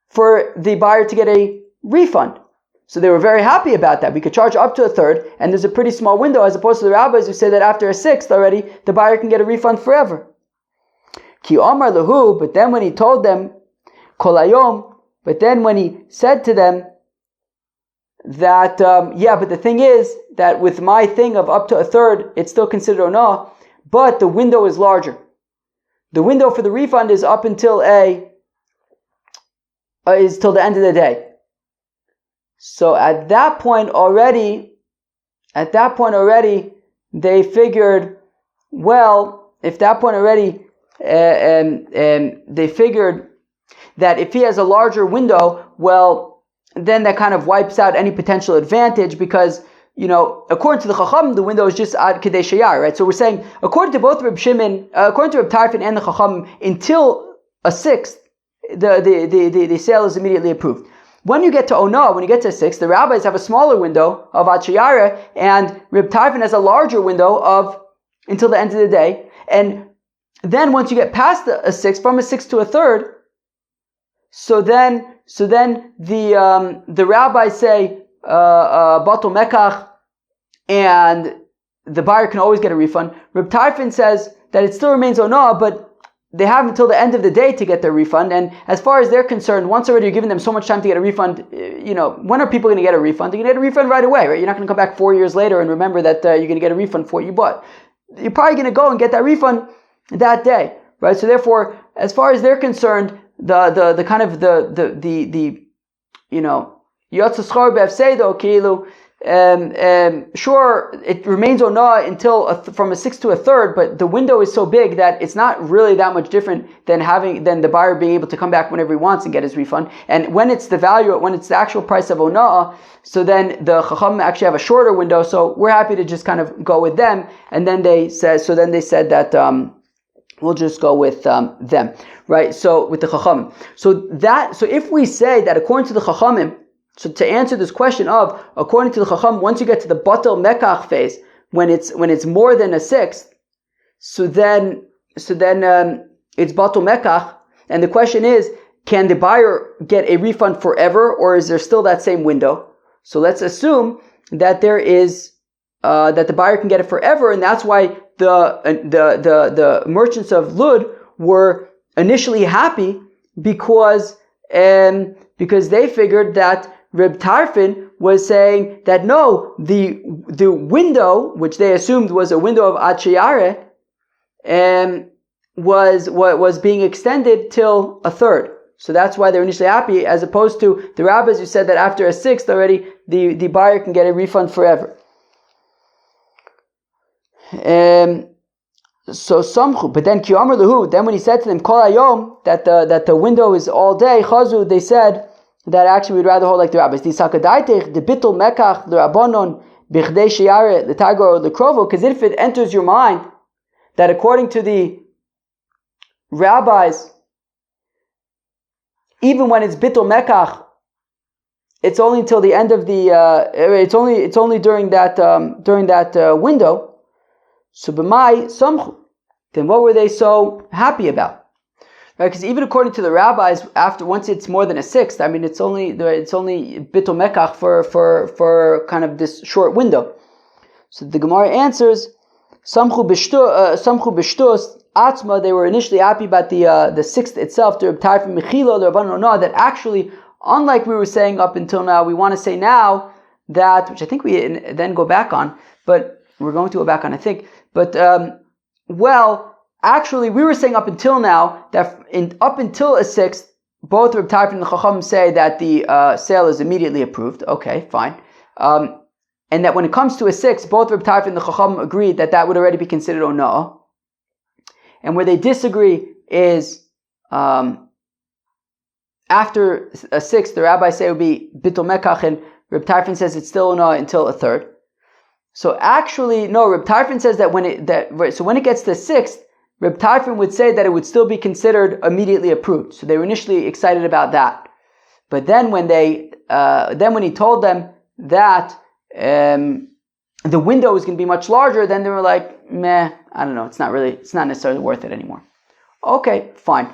for the buyer to get a refund. So they were very happy about that. We could charge up to a third, and there's a pretty small window, as opposed to the rabbis who say that after a sixth already, the buyer can get a refund forever. Ki Omar lahu, but then when he told them, Kol hayom, but then when he said to them that, but the thing is that with my thing of up to a third, it's still considered ona, but the window is larger. The window for the refund is up until is till the end of the day. So at that point already, they figured, well, if that point already, they figured that if he has a larger window, well, then that kind of wipes out any potential advantage because, according to the Chacham, the window is just ad kedei sheyar, right? So we're saying, according to both Reb Shimon, according to Reb Tarfon and the Chacham, until a sixth, the sale is immediately approved. When you get to Ona, when you get to 6, the rabbis have a smaller window of Ad Sheyareh, and Reb Tarfon has a larger window of until the end of the day. And then once you get past a 6, from a 6 to a third, so then the rabbis say Batul Mekach, and the buyer can always get a refund. Reb Tarfon says that it still remains Ona, but they have until the end of the day to get their refund, and as far as they're concerned, once already you're giving them so much time to get a refund, when are people going to get a refund? They're going to get a refund right away, right? You're not going to come back 4 years later and remember that you're going to get a refund for what you bought. You're probably going to go and get that refund that day, right? So therefore, as far as they're concerned, the kind of the Yotze Schar B'Hefsedo Kilu, sure, it remains ona until from a 6 to a third, but the window is so big that it's not really that much different than the buyer being able to come back whenever he wants and get his refund. And when it's the actual price of ona, so then the Chacham actually have a shorter window. So we're happy to just kind of go with them. And then they said that we'll just go with them, right? So with the Chacham. So if we say that according to the Chachamim, so to answer this question of, according to the Chacham, once you get to the Batel Mekach phase, when it's more than a sixth, so then it's Batel Mekach, and the question is, can the buyer get a refund forever, or is there still that same window? So let's assume that there is that the buyer can get it forever, and that's why the merchants of Lud were initially happy because they figured that Reb Tarfon was saying that no, the window, which they assumed was a window of Ad Sheyareh, was being extended till a third. So that's why they're initially happy, as opposed to the rabbis who said that after a sixth already, the buyer can get a refund forever. So samchu, but then Kiyamar Lahu, then when he said to them Kol Hayom, that the window is all day, Chazu, they said that actually we'd rather hold like the rabbis. The bitul mekach l'rabonon bichdei sheyare l'tagar or l'krovo, because if it enters your mind that according to the rabbis, even when it's bitul mekach, it's only until the end of the it's only during that window. So b'mai samchu, then what were they so happy about? Right, because even according to the rabbis, once it's more than a sixth, I mean it's only bitul mekach for kind of this short window. So the Gemara answers, samchu b'shtus Atzma, they were initially happy about the sixth itself, the Reb Tarfon Mechila, the Rabbanon Onah, that actually, unlike we were saying up until now, we want to say now that, which I think we then go back on, but we're going to go back on, I think, but, actually, we were saying up until now that up until a sixth, both Reb Tarfon and the Chacham say that the sale is immediately approved. Okay, fine. And that when it comes to a sixth, both Reb Tarfon and the Chacham agreed that would already be considered ona'ah. And where they disagree is after a sixth, the rabbis say it would be bitul mekach, and Reb Tarfon says it's still ona'ah until a third. So actually, no, Reb Tarfon says that when it gets to sixth, Reb Tarfon would say that it would still be considered immediately approved. So they were initially excited about that. But then when he told them that the window is going to be much larger, then they were like, meh, I don't know, it's not necessarily worth it anymore. Okay, fine.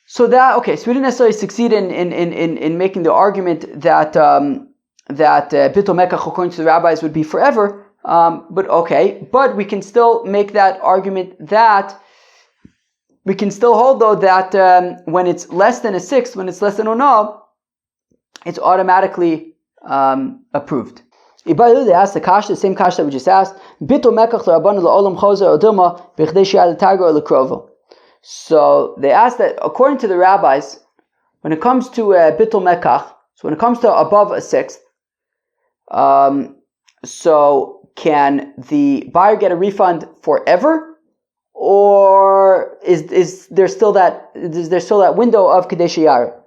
So we didn't necessarily succeed in making the argument that Bitul Mekach according to the rabbis would be forever. But we can still make that argument that we can still hold though that when it's less than a sixth, when it's less than ona'ah, it's automatically approved. They asked the same kasha that we just asked. So they asked that according to the rabbis, when it comes to bitul mekach, so when it comes to above a sixth, so can the buyer get a refund forever, or is there still that window of Kadesh Yar?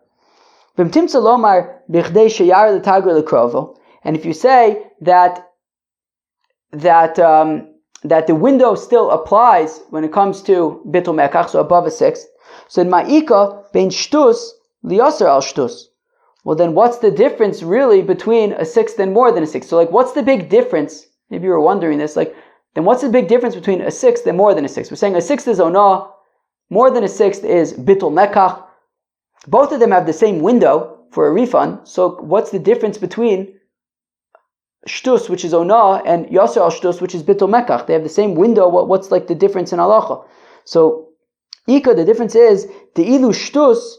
And if you say that the window still applies when it comes to bitul mekach, so above a sixth, so in ma'ika bein shtus liyaser al shtus. Well, then what's the difference really between a sixth and more than a sixth? So what's the big difference? Maybe you were wondering this. Then what's the big difference between a sixth and more than a sixth? We're saying a sixth is ona'ah, more than a sixth is bitul mekach. Both of them have the same window for a refund. So what's the difference between shtus, which is ona'ah, and yaser al shtus, which is bitul mekach? They have the same window. What's the difference in halacha? So the difference is the ilu shtus,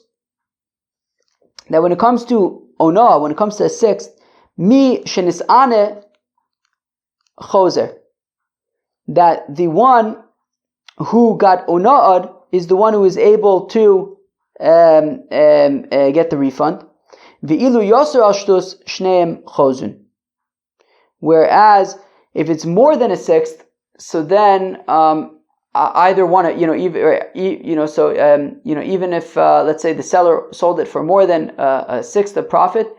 that when it comes to ona'ah, when it comes to a sixth, mi shenis'ane choser, that the one who got ona'ad is the one who is able to get the refund. Ve'ilu yoser al shtus shneim chozun. Whereas if it's more than a sixth, so then either one, even if let's say the seller sold it for more than a sixth of profit,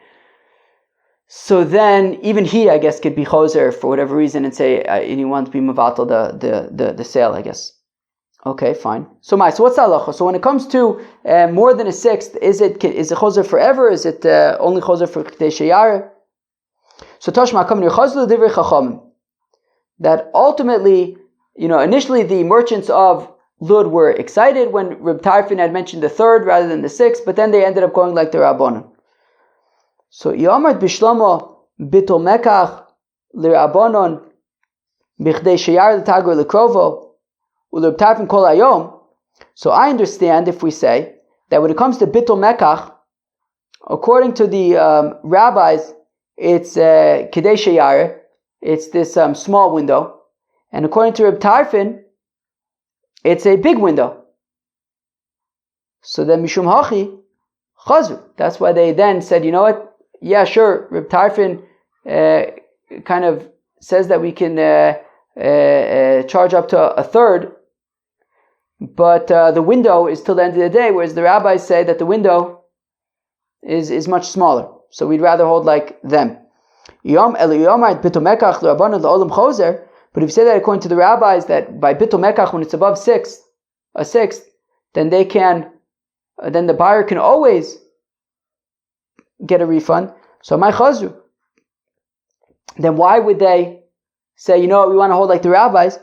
so then even he, I guess, could be choser for whatever reason and say and he wants to be mevatel the sale, I guess. Okay, fine. So what's the halacha? So when it comes to more than a sixth, is it choser forever? Is it only choser for Kadesh Yar? So Tashma Kam Nechazlu Divrei Chachamim, that ultimately, initially the merchants of Lud were excited when Reb Tarfon had mentioned the third rather than the sixth, but then they ended up going like the Rabbanon. So Yomart Bishlomo Bitul Mekach LiRabbanon Bichdei Sheyar L'Tagur L'Krovo U'Reb Tarfon Kol Hayom. So I understand if we say that when it comes to Bitul Mekach, according to the rabbis, it's Kedei Sheyar, it's this small window, and according to Reb Tarfon, it's a big window. So then Mishum Hachi Chazru. That's why they then said, you know what? Yeah, sure. Reb Tarfon kind of says that we can charge up to a third, but the window is till the end of the day, whereas the rabbis say that the window is much smaller. So we'd rather hold like them. But if you say that according to the rabbis, that by bitul mekach, when it's above a sixth, then then the buyer can always get a refund. So my chazru. Then why would they say, we want to hold like the rabbis?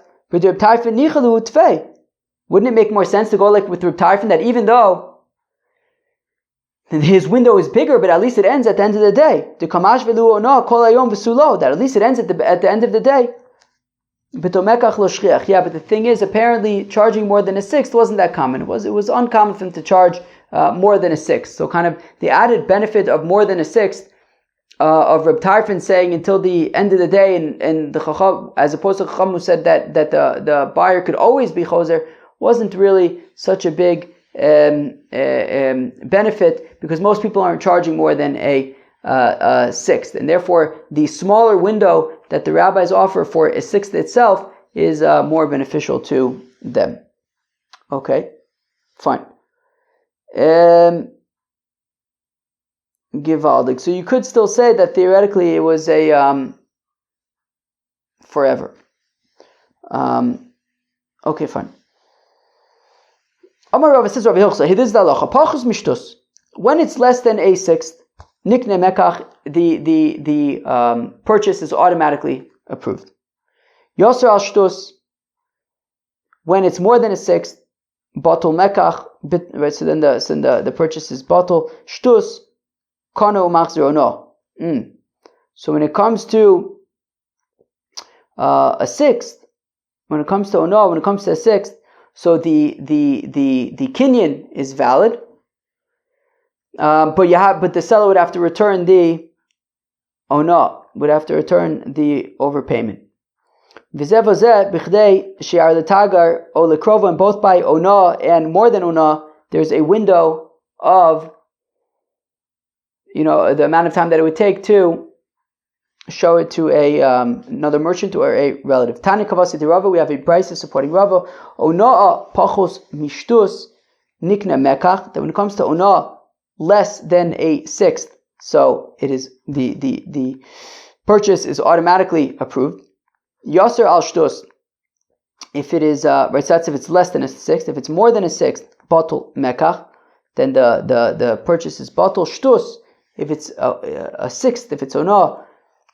Wouldn't it make more sense to go like with Reb Tarfon, that even though his window is bigger, but at least it ends at the end of the day. That at least it ends at the end of the day. Yeah, but the thing is, apparently charging more than a sixth wasn't that common. It was uncommon for them to charge more than a sixth. So kind of the added benefit of more than a sixth of Reb Tarfon saying until the end of the day, and the Chacham, as opposed to Chacham who said that the buyer could always be choser, wasn't really such a big benefit, because most people aren't charging more than a sixth, and therefore the smaller window that the rabbis offer for a sixth itself is more beneficial to them. Okay, fine. Givaldig. So you could still say that theoretically it was a forever. Okay, fine. Amar Rav says Rabbi Hilchsa, this is the halacha. Pachus mishtus. When it's less than a sixth, nikne mekach, the purchase is automatically approved. Yoser al shtus. When it's more than a sixth, batul mekach. Right. So then the purchase is batul shtus. Kano machzir no. So when it comes to a sixth, when it comes to a sixth, so the kinyan is valid, but the seller would have to return the overpayment. And both by ona and more than ona, there's a window of the amount of time that it would take to show it to another merchant or a relative. Tani kavasi de Rava, we have a brisa supporting Rava. Ona pachos mishtus nikna mekach. That when it comes to ona less than a sixth, so it is the purchase is automatically approved. Yoser al shtus. If it is right, so that's if it's less than a sixth. If it's more than a sixth, batul mekach, then the purchase is batul shtus. If it's a sixth, if it's ona,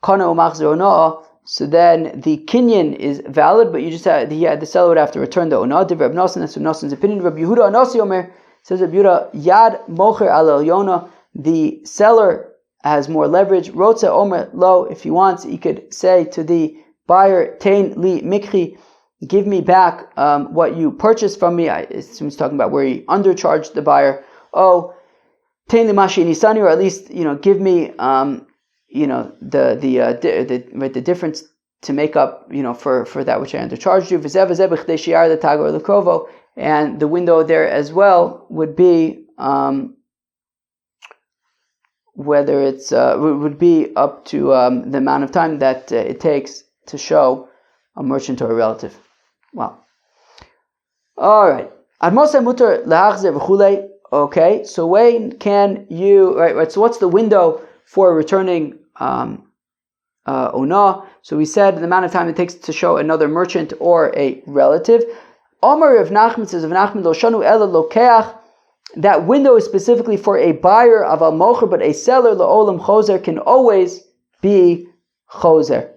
kana umachzir ona, so then the kinyan is valid, but you just the seller would have to return the ona. Div Reb Nosson, that's Reb Nosson's opinion. Reb Yehuda Anasi Omer says Reb Yehuda Yad Mocher al Elyona, the seller has more leverage. Rotze Omer Lo, if he wants, he could say to the buyer, Tein li mikri, give me back what you purchased from me. I assume he's talking about where he undercharged the buyer. Oh, Tein li mashi nisani, or at least give me the difference to make up for that which I undercharged you. And the window there as well would be whether it's would be up to the amount of time that it takes to show a merchant or a relative. Wow. All right. Okay. So when can you right? So what's the window for returning ona? So we said the amount of time it takes to show another merchant or a relative. Omar of Nachman says of Nachman lo shanu ela lokeach. That window is specifically for a buyer of al mocher, but a seller la'olam choser can always be choser.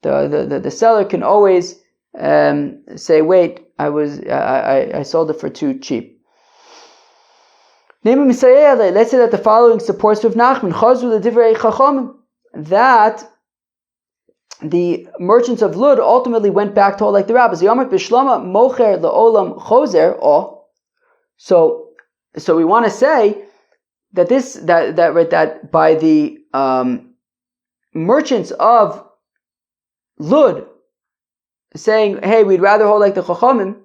The seller can always say, wait, I sold it for too cheap. Let's say that the following supports Rav Nachman, that the merchants of Lud ultimately went back to all like the rabbis. So we want to say that that by the merchants of Lud saying, hey, we'd rather hold like the Chachamim,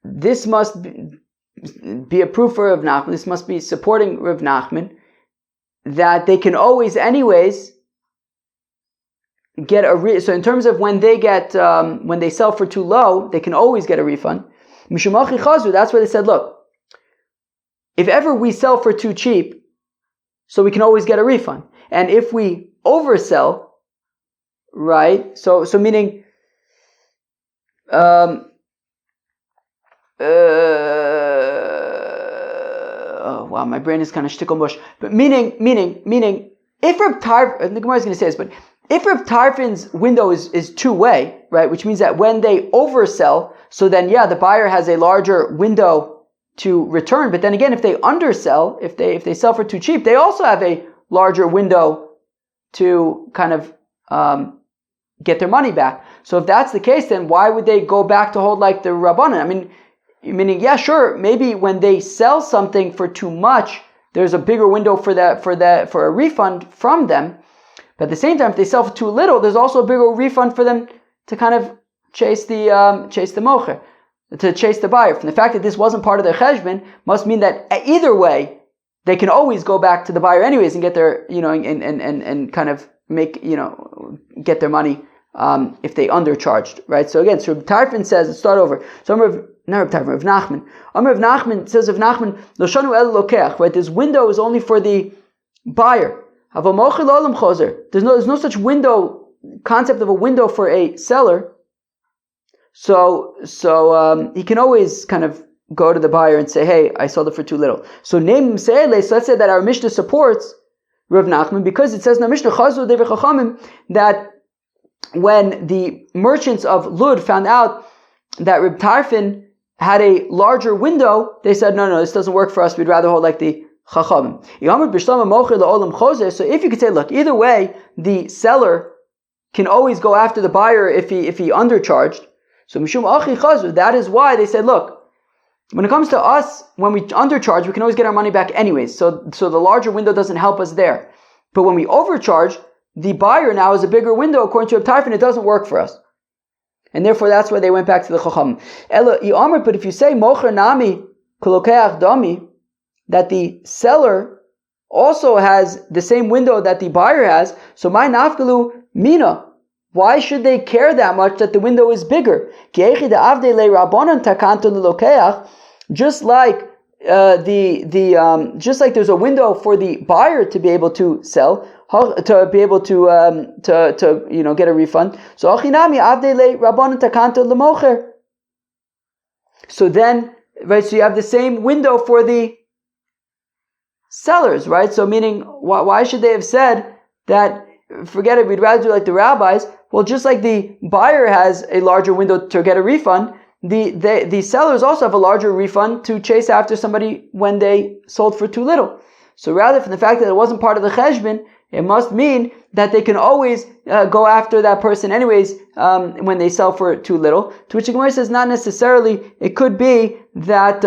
this must be a proof for Rav Nachman, this must be supporting Rav Nachman, that they can always anyways get so in terms of when they sell for too low, they can always get a refund. That's where they said, look, if ever we sell for too cheap, so we can always get a refund. And if we oversell, right, so meaning oh wow, my brain is kind of shtickle mush. But meaning, if Reb Tarfon, the Gemara is going to say this, but if Reb Tarfon's window is two-way, right, which means that when they oversell, so then the buyer has a larger window to return. But then again, if they undersell, if they sell for too cheap, they also have a larger window to kind of get their money back. So if that's the case, then why would they go back to hold like the Rabbanan? I mean, meaning, yeah, sure, maybe when they sell something for too much, there's a bigger window for a refund from them. But at the same time, if they sell for too little, there's also a bigger refund for them to kind of chase the mocher, to chase the buyer. From the fact that this wasn't part of their cheshbon, must mean that either way, they can always go back to the buyer anyways and get their, and kind of make, get their money if they undercharged, right? So again, so Reb Tarfon says, let's start over. So Rav Nachman. Rav Nachman says of Nachman, Loshanu el lokeach, right? This window is only for the buyer. There's no such window, concept of a window for a seller. So he can always kind of go to the buyer and say, hey, I sold it for too little. So let's say that our Mishnah supports Rav Nachman, because it says in our Mishnah that when the merchants of Lud found out that Reb Tarfon had a larger window, they said, no, this doesn't work for us. We'd rather hold like the Chachamim. So if you could say, look, either way, the seller can always go after the buyer if he undercharged. So Mishum Achi Chazu, that is why they said, look, when it comes to us, when we undercharge, we can always get our money back anyways. So the larger window doesn't help us there. But when we overcharge, the buyer now has a bigger window. According to Reb Tarfon, it doesn't work for us. And therefore, that's why they went back to the Chacham. But if you say, Mocher Nami Kolokeach Dami, that the seller also has the same window that the buyer has, so my nafkalu mina, why should they care that much that the window is bigger? Just like just like there's a window for the buyer to be able to sell, to be able to get a refund. So so then, right, so you have the same window for the sellers, right? So meaning, why should they have said that, forget it, we'd rather do like the rabbis? Well, just like the buyer has a larger window to get a refund, the sellers also have a larger refund to chase after somebody when they sold for too little. So rather, from the fact that it wasn't part of the cheshbon, it must mean that they can always go after that person anyways when they sell for too little. To which the Gemara says, not necessarily. It could be that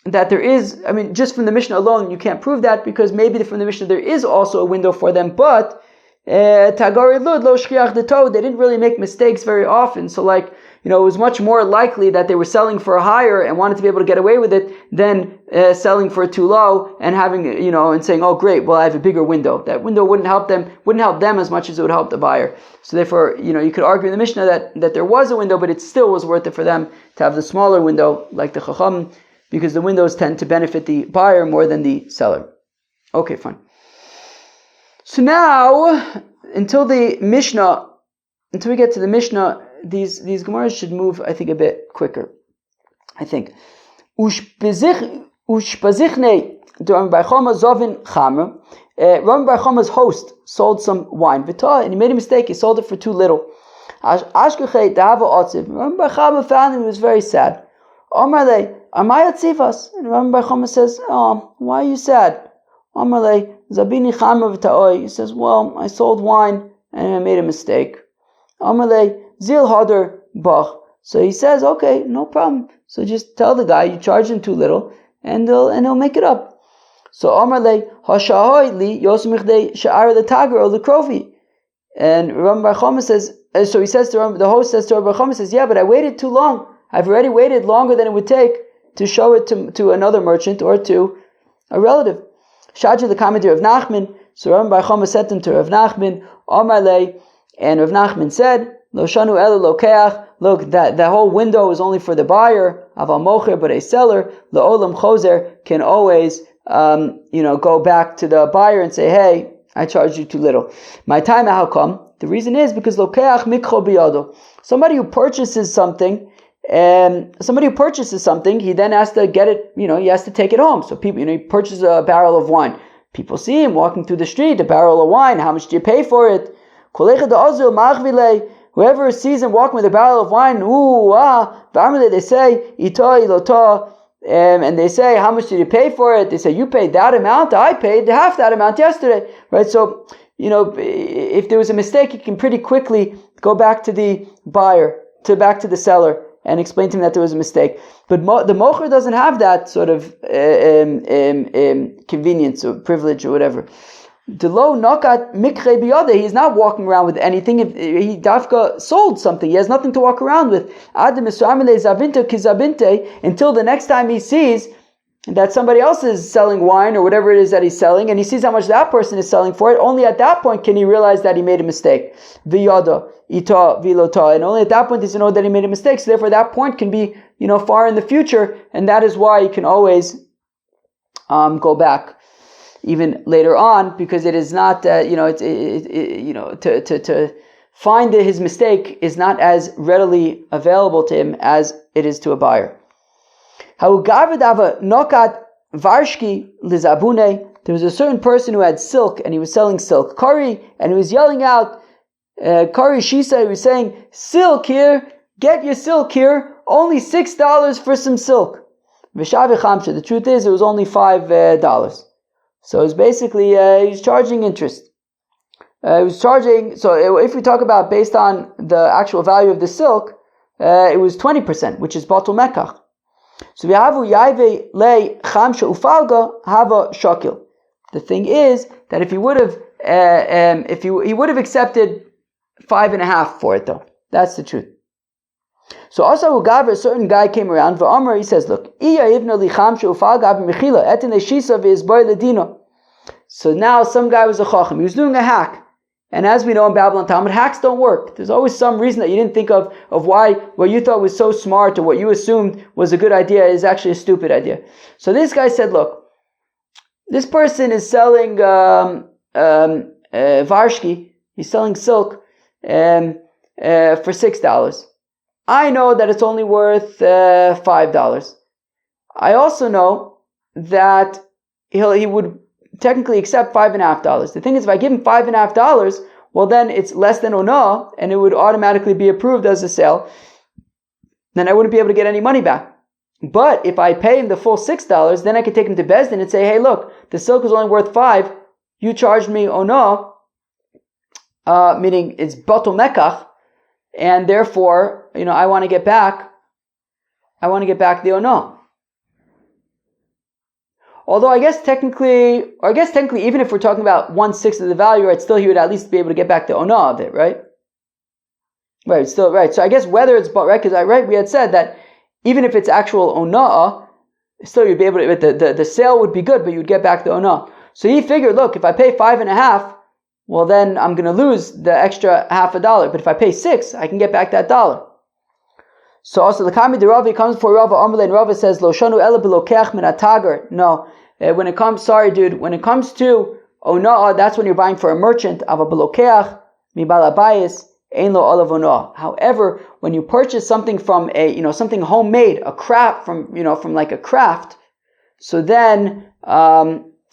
that there is, I mean, just from the Mishnah alone, you can't prove that, because maybe from the Mishnah there is also a window for them, but Tagari Lud lo shchiach deto, they didn't really make mistakes very often. So like, it was much more likely that they were selling for higher and wanted to be able to get away with it than selling for too low and having, and saying, oh great, well I have a bigger window. That window wouldn't help them as much as it would help the buyer. So therefore, you could argue in the Mishnah that there was a window, but it still was worth it for them to have the smaller window like the Chacham, because the windows tend to benefit the buyer more than the seller. Okay, fine. So now, until we get to the Mishnah, these Gemaras should move, I think, a bit quicker. I think. Ushpazichne Rabbi Bar Chama's host sold some wine, and he made a mistake. He sold it for too little. Rabbi Bar Chama found him. He was very sad. Amarle, Amaya Tzivas. And Rabbi Bar Chama says, oh, why are you sad? Amarle, Zabini Chama v'ta'oi. He says, well, I sold wine and I made a mistake. Amarle, Zil Hadar Bach. So he says, okay, no problem. So just tell the guy you charge him too little, and he'll make it up. So Amarle, Hashahoy li Yosmichdei Sha'ar the Tagar or the Krofi. And Rabbi Bar Chama says, so he says to the host says to Rabbi Bar Chama, says, yeah, but I waited too long. I've already waited longer than it would take to show it to another merchant or to a relative. Shaja the commentary of Nachman. So Rabbi Bar Chama said to Rav Nachman, Amarle, and Rav Nachman said, Lo shanu ela lokeach. Look, that whole window is only for the buyer. Aval mocher, but a seller, lo olam chozer, can always, go back to the buyer and say, hey, I charged you too little. My time, how come? The reason is because lokeach mikcho biyado. Somebody who purchases something, he then has to get it, he has to take it home. So people, he purchases a barrel of wine. People see him walking through the street, a barrel of wine. How much do you pay for it? Whoever sees him walking with a barrel of wine, they say, and they say, how much did you pay for it? They say, you paid that amount, I paid half that amount yesterday. Right? So, if there was a mistake, it can pretty quickly go back to the buyer, back to the seller, and explain to him that there was a mistake. But the mocher doesn't have that sort of convenience or privilege or whatever. Delo nokat mikre biyade. He's not walking around with anything. If he dafka sold something, he has nothing to walk around with. Until the next time he sees that somebody else is selling wine or whatever it is that he's selling, and he sees how much that person is selling for it. Only at that point can he realize that he made a mistake. Viyada ita vilota, and only at that point does he know that he made a mistake. So therefore, that point can be far in the future, and that is why he can always go back even later on, because it is not to find that his mistake is not as readily available to him as it is to a buyer. There was a certain person who had silk and he was selling silk kari, and he was yelling out kari shisa. He was saying, silk here, get your silk here, only $6 for some silk. The truth is it was only $5. So it's basically he's charging interest. He was charging. So if we talk about based on the actual value of the silk, it was 20%, which is batul mekach. So we have yaive le chamsha ufalga hava shakil. The thing is that if he would have, he would have accepted 5.5 for it though. That's the truth. So also a certain guy came around. V'amar, he says, look, so now some guy was a chacham. He was doing a hack. And as we know in Babylon Talmud, hacks don't work. There's always some reason that you didn't think of why what you thought was so smart or what you assumed was a good idea is actually a stupid idea. So this guy said, look, this person is selling varshki, he's selling silk for $6. I know that it's only worth $5. I also know that he would technically accept $5.5. The thing is, if I give him $5.5, well then it's less than ona, and it would automatically be approved as a sale. Then I wouldn't be able to get any money back. But if I pay him the full $6, then I could take him to Bezdin and say, hey, look, the silk is only worth $5. You charged me ona, meaning it's batul mekach, and therefore, I want to get back the ono. Although I guess technically, even if we're talking about 1/6 of the value, right, still he would at least be able to get back the ona of it, right? Right, still, right. So I guess whether it's, right, because we had said that even if it's actual ona, still you'd be able to, the sale would be good, but you'd get back the ona. So he figured, look, if I pay 5.5, well then I'm going to lose the extra $0.50. But if I pay 6, I can get back that $1. So also the Kami de Ravi comes for Rava Amalei, and Rava says, Lo shanu ela belokeach min atagar. No, when it comes to ona, that's when you're buying for a merchant. Ava belokeach mi balabayis ein lo olav ona. However, when you purchase something from something homemade, a craft from like a craft, so then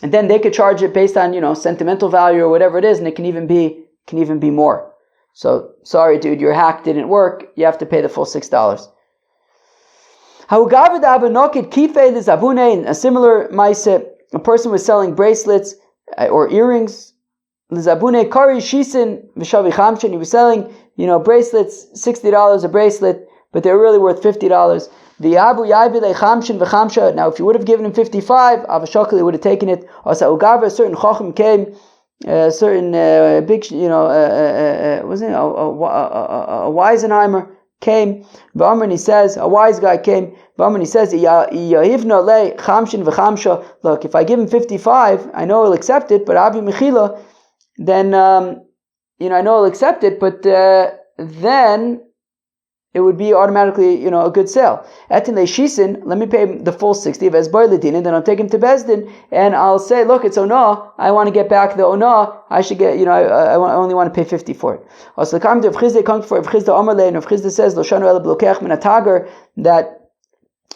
and then they could charge it based on sentimental value or whatever it is, and it can even be more. So, sorry dude, your hack didn't work, you have to pay the full $6. In a similar maise, a person was selling bracelets or earrings. He was selling, bracelets, $60 a bracelet, but they're really worth $50. Now, if you would have given him 55, Avashakali would have taken it. Also, a certain chacham came, certain big, wasn't it a Weisenheimer came. And he says, a wise guy came. And he says, look, if I give him 55, I know he'll accept it. But Avi Mechila, then I know he'll accept it. But then it would be automatically, a good sale. Etin leishisin, let me pay him the full 60 of Esbar Ledin, and then I'll take him to Bezdin, and I'll say, look, it's ona, I want to get back the ona, I should get, I only want to pay 50 for it. Also, the comment of Chizde comes for Chizde Amarle, and if Chizde says, Loshanu ela blokeach min atagar, that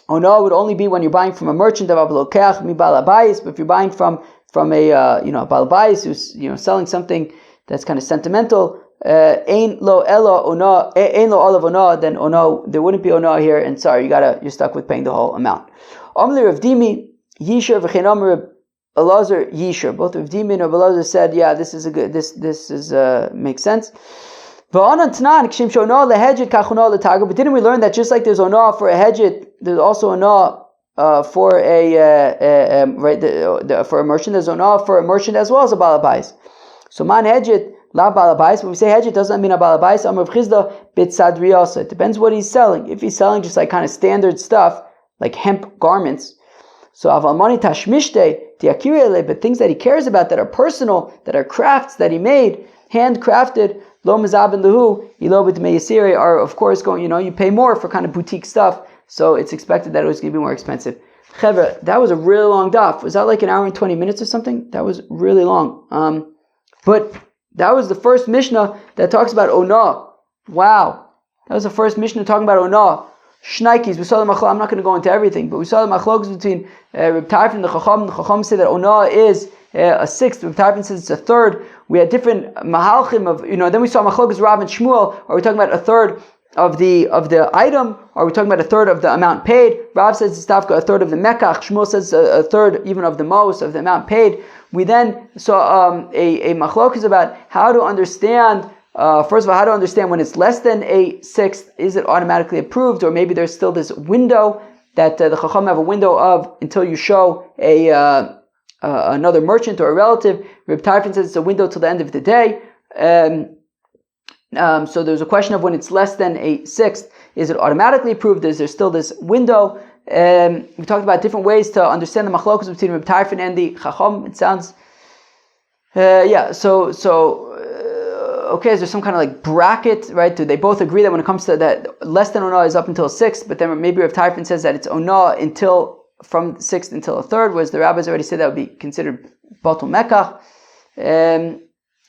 ona would only be when you're buying from a merchant of blokeach mi balabayis, but if you're buying from a, balabayis who's, selling something that's kind of sentimental, Ein lo olav ona, then ona, there wouldn't be ona here, and sorry, you're stuck with paying the whole amount. Amli Rav Dimi Yisher v'chein Amr Elazar Yisher. Both Rav Dimi and Rav Elazar said, yeah, this is a good, this is makes sense. But didn't we learn that just like there's onah for a hedget, there's also onah for for a merchant, there's onah for a merchant as well as a balabais. So man hedget la balabais. When we say hedget, doesn't mean a balabais. Amar Chizda bitsadriyasa. It depends what he's selling. If he's selling just like kind of standard stuff like hemp garments, so aval mani tashmishte tiakirele, but things that he cares about that are personal, that are crafts that he made, handcrafted. Lo mezabin lehu ilo b'tmeyasiri are of course going. You pay more for kind of boutique stuff, so it's expected that it was going to be more expensive. Chevra, that was a really long daf. Was that like an hour and 20 minutes or something? That was really long. But that was the first Mishnah that talks about onah. Wow, that was the first Mishnah talking about onah. Shnaikis, we saw the machlok. I'm not going to go into everything, but we saw the machloks between Reb Tarfon and the Chacham. The Chacham say that onah is a sixth. Reb Tarfon says it's a third. We had different mahalchim of, then we saw machlokas Rav and Shmuel. Are we talking about a third of the item? Are we talking about a third of the amount paid? Rav says it's a third of the mekach. Shmuel says a third even of the most of the amount paid. We then saw a machlokas about how to understand. First of all, how to understand when it's less than a sixth. Is it automatically approved, or maybe there's still this window that the Chacham have a window of until you show another merchant or a relative. Reb Tarfon says it's a window till the end of the day. So there's a question of when it's less than a sixth. Is it automatically approved? Is there still this window? We talked about different ways to understand the machlokas between Reb Tarfon and the Chacham. It sounds, okay, is there some kind of like bracket, right? Do they both agree that when it comes to that, less than onah is up until a sixth, but then maybe Reb Tarfon says that it's onah from the sixth until a third, whereas the rabbis already said that would be considered batul mekach.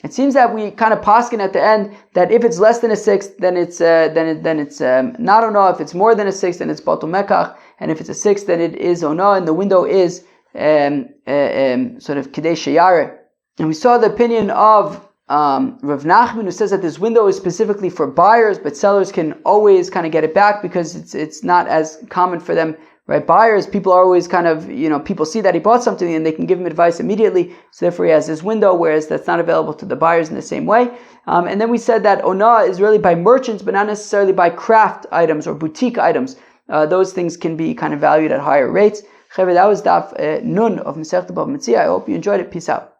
It seems that we kind of paskin at the end that if it's less than a sixth, then it's not onah. If it's more than a sixth, then it's batul mekach, and if it's a sixth, then it is onah, and the window is sort of kidei sheyare. And we saw the opinion of Rav Nachman, who says that this window is specifically for buyers, but sellers can always kind of get it back because it's not as common for them. Right, buyers, people are always kind of, people see that he bought something and they can give him advice immediately. So therefore he has this window, whereas that's not available to the buyers in the same way. And then we said that onah is really by merchants, but not necessarily by craft items or boutique items. Those things can be kind of valued at higher rates. That was daf nun of Masechet BavaMetzia. I hope you enjoyed it. Peace out.